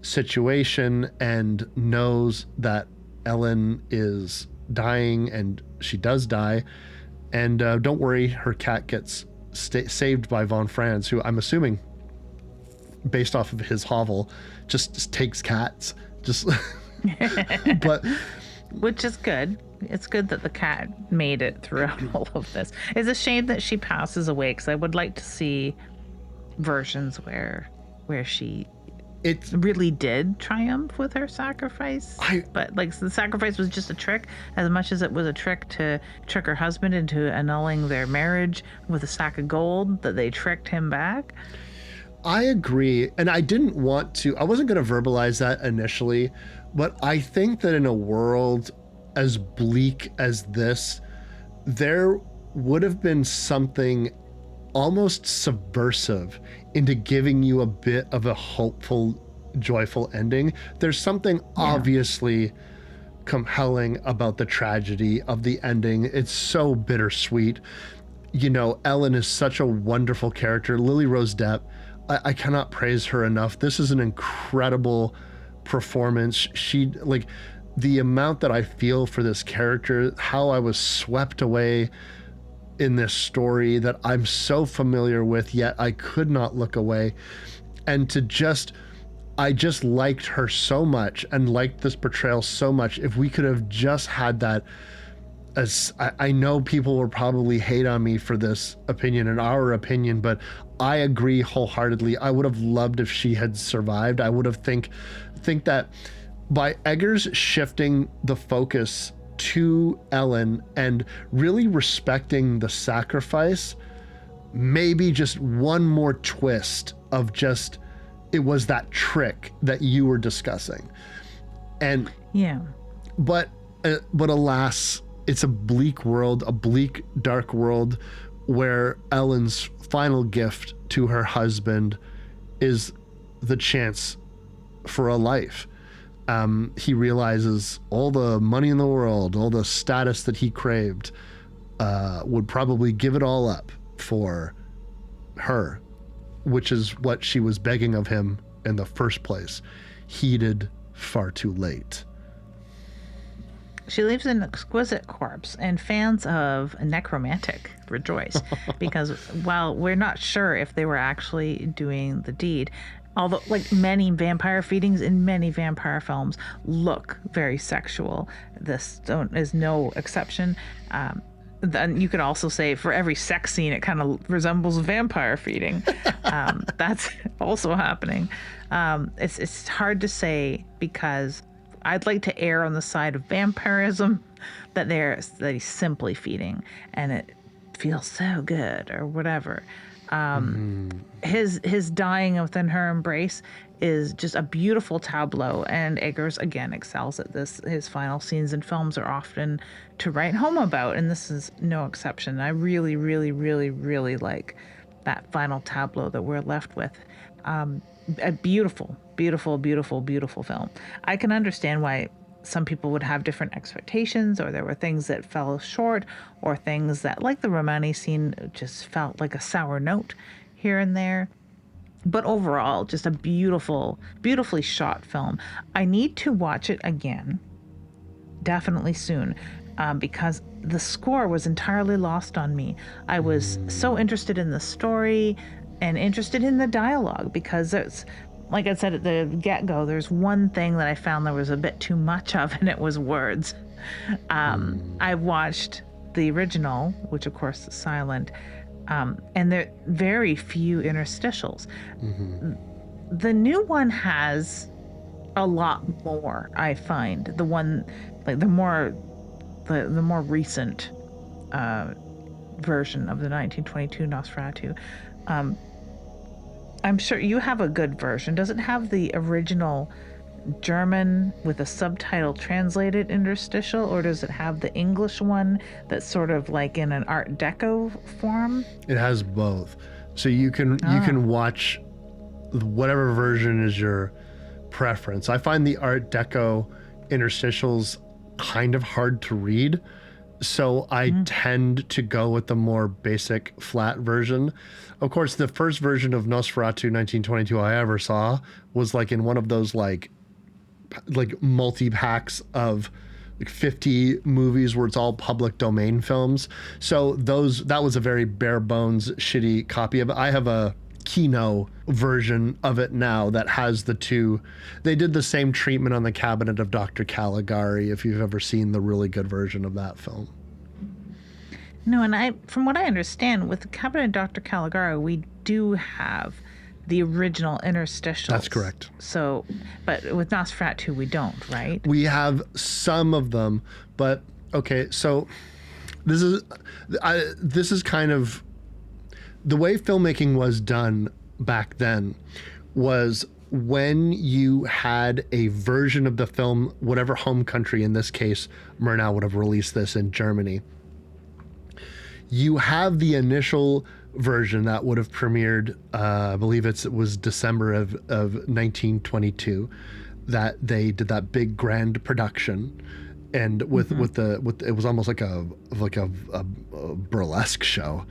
situation and knows that Ellen is dying, and she does die. And don't worry, her cat gets saved by von Franz, who I'm assuming, based off of his hovel, just takes cats. Just, but Which is good. It's good that the cat made it throughout all of this. It's a shame that she passes away, because I would like to see versions where she really did triumph with her sacrifice. But like, the sacrifice was just a trick, as much as it was a trick to trick her husband into annulling their marriage with a sack of gold, that they tricked him back. I agree. And I wasn't going to verbalize that initially, but I think that in a world as bleak as this, there would have been something almost subversive into giving you a bit of a hopeful, joyful ending. There's something obviously compelling about the tragedy of the ending. It's so bittersweet. You know, Ellen is such a wonderful character. Lily Rose Depp, I cannot praise her enough. This is an incredible performance. She, like, the amount that I feel for this character, how I was swept away in this story that I'm so familiar with, yet I could not look away. And I just liked her so much, and liked this portrayal so much. If we could have just had that, as I know people will probably hate on me for this opinion and our opinion, but I agree wholeheartedly. I would have loved if she had survived. I would have think that by Eggers shifting the focus to Ellen and really respecting the sacrifice, maybe just one more twist of just, it was that trick that you were discussing. And but alas, it's a bleak world, a bleak, dark world, where Ellen's final gift to her husband is the chance for a life. He realizes all the money in the world, all the status that he craved, would probably give it all up for her, which is what she was begging of him in the first place. Heeded far too late. She leaves an exquisite corpse, and fans of Necromantic rejoice, because while we're not sure if they were actually doing the deed, although like many vampire feedings in many vampire films look very sexual, this is no exception. Then you could also say for every sex scene, it kind of resembles vampire feeding. That's also happening. It's hard to say, because I'd like to err on the side of vampirism, that he's simply feeding, and it feels so good or whatever. His dying within her embrace is just a beautiful tableau, and Eggers again excels at this. His final scenes in films are often to write home about, and this is no exception. I really, really, really, really like that final tableau that we're left with. A beautiful, beautiful, beautiful, beautiful film. I can understand why some people would have different expectations, or there were things that fell short, or things that, like the Romani scene, just felt like a sour note here and there. But overall, just a beautiful, beautifully shot film. I need to watch it again, definitely soon, because the score was entirely lost on me. I was so interested in the story and interested in the dialogue, because it's, like I said at the get-go, there's one thing that I found there was a bit too much of, and it was words. I watched the original, which of course is silent, and there are very few interstitials. The new one has a lot more, I find. The one, like the more recent version of the 1922 Nosferatu. I'm sure you have a good version. Does it have the original German with a subtitle translated interstitial, or does it have the English one that's sort of like in an Art Deco form? It has both. So you can watch whatever version is your preference. I find the Art Deco interstitials kind of hard to read, so I tend to go with the more basic flat version. Of course, the first version of Nosferatu 1922 I ever saw was like in one of those like multi-packs of like 50 movies where it's all public domain films. So that was a very bare bones shitty copy of it. I have a Kino version of it now that has the two. They did the same treatment on the Cabinet of Dr. Caligari, if you've ever seen the really good version of that film. No, and from what I understand, with the Cabinet of Dr. Caligari, we do have the original interstitials. That's correct. So, but with Nosferatu, we don't, right? We have some of them, but okay. So this is kind of the way filmmaking was done back then. Was when you had a version of the film, whatever home country, in this case, Murnau would have released this in Germany. You have the initial version that would have premiered, I believe it was December of 1922, that they did that big grand production, and with it was almost like a burlesque show,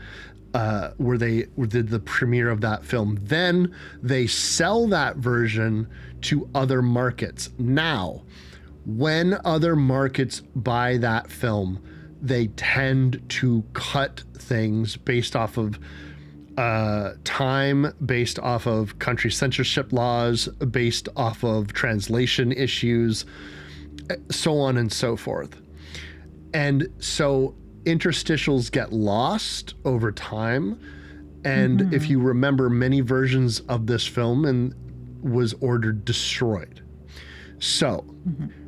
where they did the premiere of that film. Then they sell that version to other markets. Now, when other markets buy that film, they tend to cut things based off of time, based off of country censorship laws, based off of translation issues, so on and so forth. And so interstitials get lost over time. And if you remember, many versions of this film and was ordered destroyed. So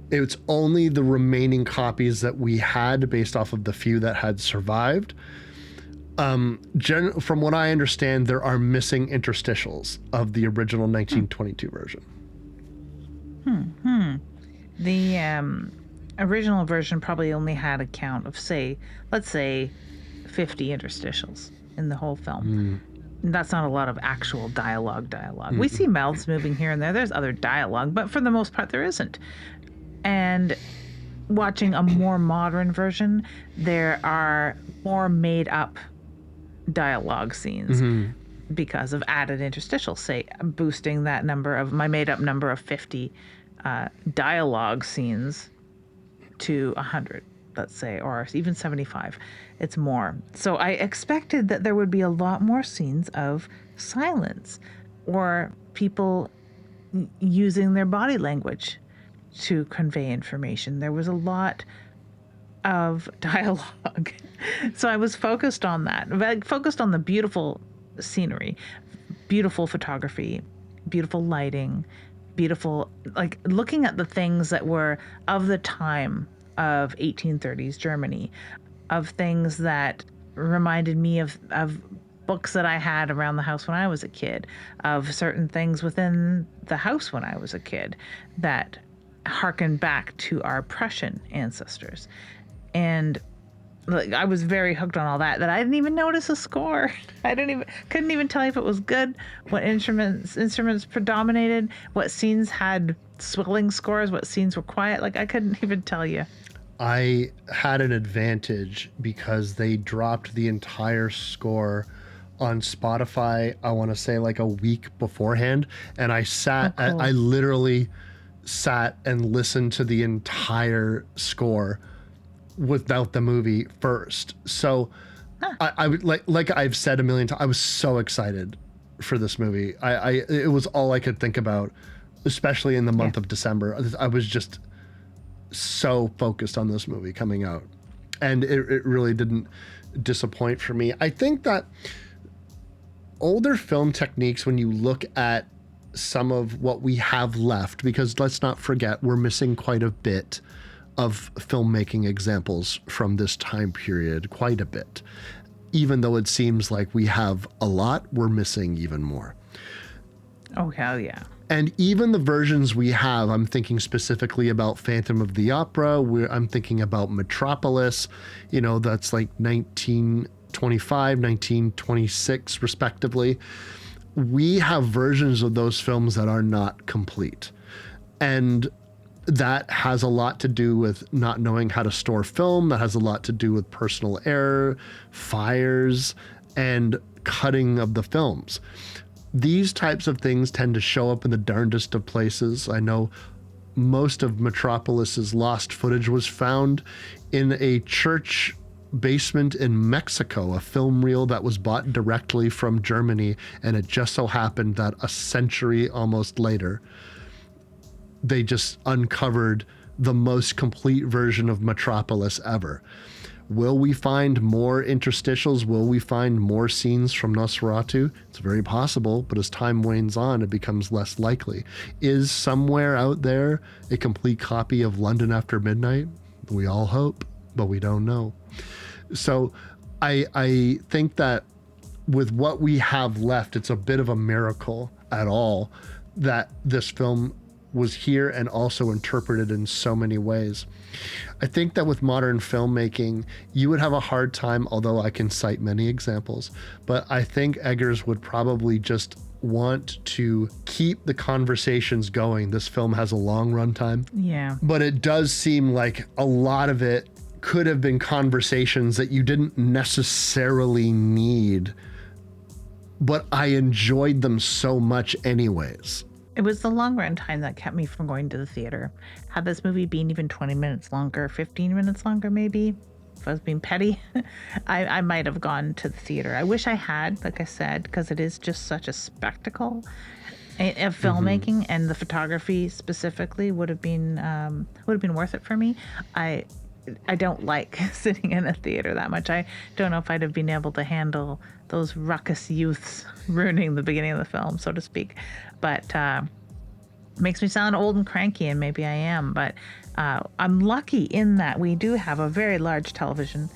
it's only the remaining copies that we had based off of the few that had survived. From what I understand, there are missing interstitials of the original 1922 version. The original version probably only had a count of, let's say 50 interstitials in the whole film. That's not a lot of actual dialogue. We see mouths moving here and there. There's other dialogue, but for the most part, there isn't. And watching a more modern version, there are more made up dialogue scenes because of added interstitials, say boosting that number of my made up number of 50 dialogue scenes to 100, let's say, or even 75. It's more. So I expected that there would be a lot more scenes of silence or people using their body language to convey information. There was a lot of dialogue. So I was focused on that. I focused on the beautiful scenery, beautiful photography, beautiful lighting, beautiful, like looking at the things that were of the time of 1830s Germany, of things that reminded me of books that I had around the house when I was a kid, of certain things within the house when I was a kid that harken back to our Prussian ancestors. And like, I was very hooked on all that I didn't even notice a score. Couldn't even tell you if it was good, what instruments predominated, what scenes had swelling scores, what scenes were quiet. Like, I couldn't even tell you. I had an advantage because they dropped the entire score on Spotify, I want to say like a week beforehand. And I sat, Oh, cool. I literally sat and listened to the entire score without the movie first. So I would like I've said a million times, I was so excited for this movie. It was all I could think about, especially in the month of December. I was just so focused on this movie coming out, and it really didn't disappoint for me. I think that older film techniques, when you look at some of what we have left, because let's not forget, we're missing quite a bit of filmmaking examples from this time period, quite a bit. even though it seems like we have a lot, we're missing even more. Oh, hell yeah. And even the versions we have, I'm thinking specifically about Phantom of the Opera, I'm thinking about Metropolis, that's like 1925, 1926, respectively. We have versions of those films that are not complete. And that has a lot to do with not knowing how to store film. That has a lot to do with personal error, fires, and cutting of the films. These types of things tend to show up in the darndest of places. I know most of Metropolis's lost footage was found in a church basement in Mexico, a film reel that was bought directly from Germany, and it just so happened that a century almost later, they just uncovered the most complete version of Metropolis ever. Will we find more interstitials? Will we find more scenes from Nosferatu? It's very possible, but as time wanes on, it becomes less likely. Is somewhere out there a complete copy of London After Midnight? We all hope, but we don't know. So I think that with what we have left, it's a bit of a miracle at all that this film was here and also interpreted in so many ways. I think that with modern filmmaking, you would have a hard time, although I can cite many examples, but I think Eggers would probably just want to keep the conversations going. This film has a long runtime. Yeah. But it does seem like a lot of it could have been conversations that you didn't necessarily need, but I enjoyed them so much anyways. It was the long run time that kept me from going to the theater. Had this movie been even 20 minutes longer, 15 minutes longer maybe, if I was being petty, I might have gone to the theater. I wish I had, like I said, because it is just such a spectacle of filmmaking, and the photography specifically would have been worth it for me. I don't like sitting in a theater that much. I don't know if I'd have been able to handle those ruckus youths ruining the beginning of the film, so to speak. But makes me sound old and cranky, and maybe I am. But I'm lucky in that we do have a very large television,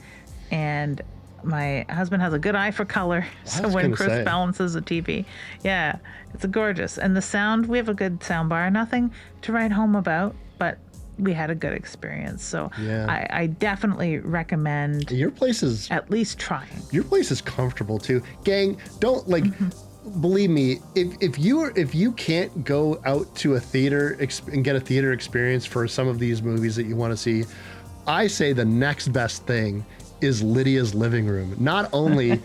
and my husband has a good eye for color. So when Chris balances the TV, yeah, it's gorgeous. And the sound, we have a good sound bar. Nothing to write home about, but we had a good experience. So yeah. I definitely recommend your place is at least trying. Your place is comfortable too. Gang, don't believe me, if you can't go out to a theater and get a theater experience for some of these movies that you want to see, I say the next best thing is Lydia's living room. Not only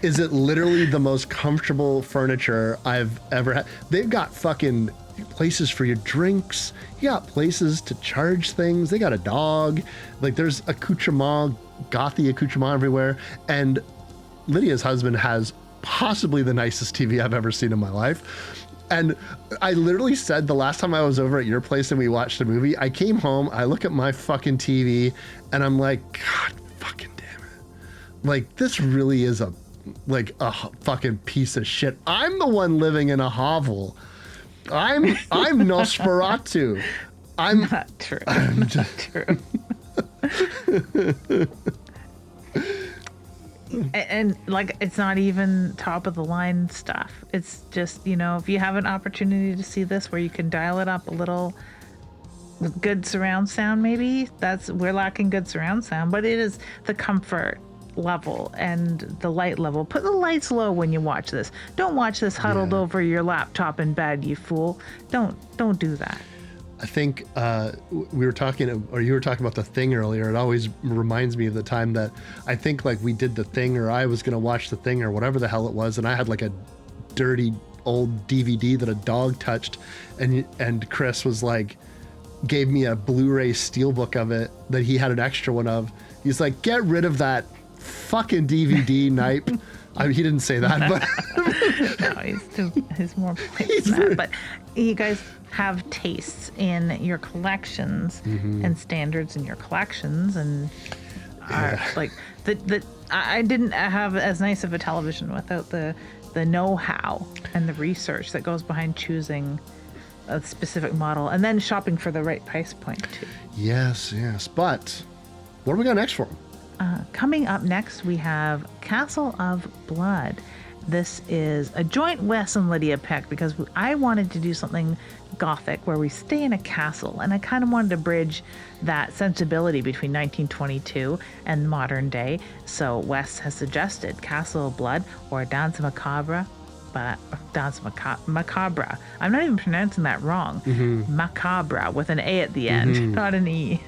is it literally the most comfortable furniture I've ever had, they've got fucking places for your drinks. You got places to charge things. They got a dog. Like there's accoutrement, gothy accoutrement everywhere. And Lydia's husband has possibly the nicest TV I've ever seen in my life. And I literally said the last time I was over at your place and we watched a movie, I came home, I look at my fucking TV and I'm like, God fucking damn it. Like this really is a fucking piece of shit. I'm the one living in a hovel. I'm Nosferatu. I'm not true. Not true. And like, it's not even top of the line stuff. It's just, if you have an opportunity to see this where you can dial it up a little with good surround sound, maybe we're lacking good surround sound, but it is the comfort level and the light level. Put the lights low when you watch this. Don't watch this huddled over your laptop in bed, you fool. Don't do that. I think we were talking, or you were talking about The Thing earlier. It always reminds me of the time that I think like we did The Thing, or I was going to watch The Thing or whatever the hell it was, and I had like a dirty old DVD that a dog touched, and Chris was like, gave me a Blu-ray steelbook of it that he had an extra one of. He's like, get rid of that fucking DVD, Nipe. I mean, he didn't say that, but no, he's more polite than that. But you guys have tastes in your collections and standards in your collections, and are like the I didn't have as nice of a television without the know-how and the research that goes behind choosing a specific model and then shopping for the right price point too. Yes. But what do we got next for him? Coming up next, we have Castle of Blood. This is a joint Wes and Lydia pick because I wanted to do something gothic where we stay in a castle, and I kind of wanted to bridge that sensibility between 1922 and modern day. So Wes has suggested Castle of Blood or Danse Macabre. Macabre. I'm not even pronouncing that wrong. Macabre with an A at the end, not an E.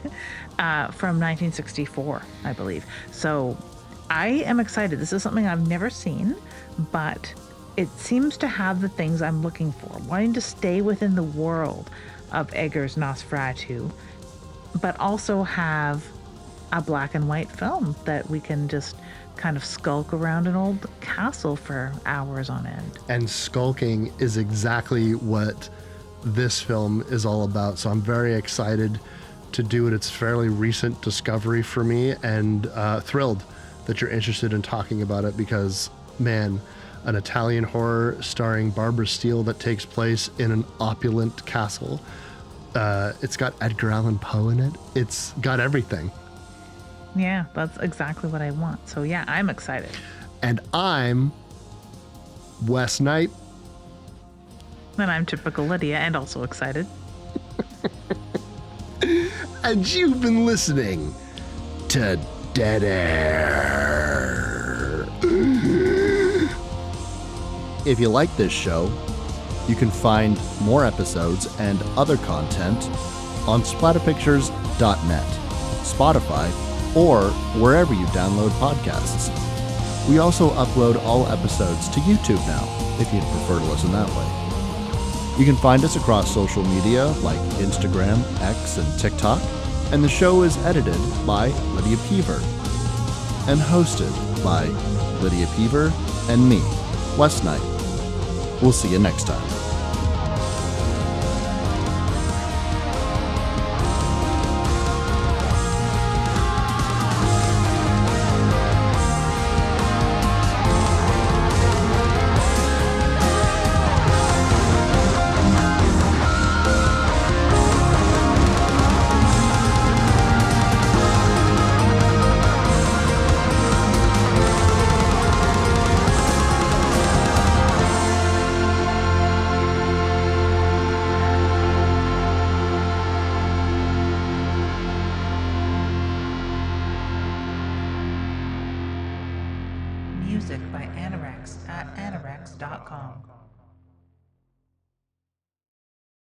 From 1964, I believe. So I am excited. This is something I've never seen, but it seems to have the things I'm looking for. Wanting to stay within the world of Eggers' Nosferatu, but also have a black and white film that we can just kind of skulk around an old castle for hours on end. And skulking is exactly what this film is all about. So I'm very excited to do it. It's a fairly recent discovery for me, and thrilled that you're interested in talking about it because, man, an Italian horror starring Barbara Steele that takes place in an opulent castle. It's got Edgar Allan Poe in it. It's got everything. Yeah, that's exactly what I want. So yeah, I'm excited. And I'm Wes Knight. And I'm typical Lydia and also excited. And you've been listening to Dead Air. If you like this show, you can find more episodes and other content on splatterpictures.net, Spotify, or wherever you download podcasts. We also upload all episodes to YouTube now, if you'd prefer to listen that way. You can find us across social media like Instagram, X, and TikTok, and the show is edited by Lydia Peaver and hosted by Lydia Peaver and me, Wes Knight. We'll see you next time. Music by Anorex at anorex.com.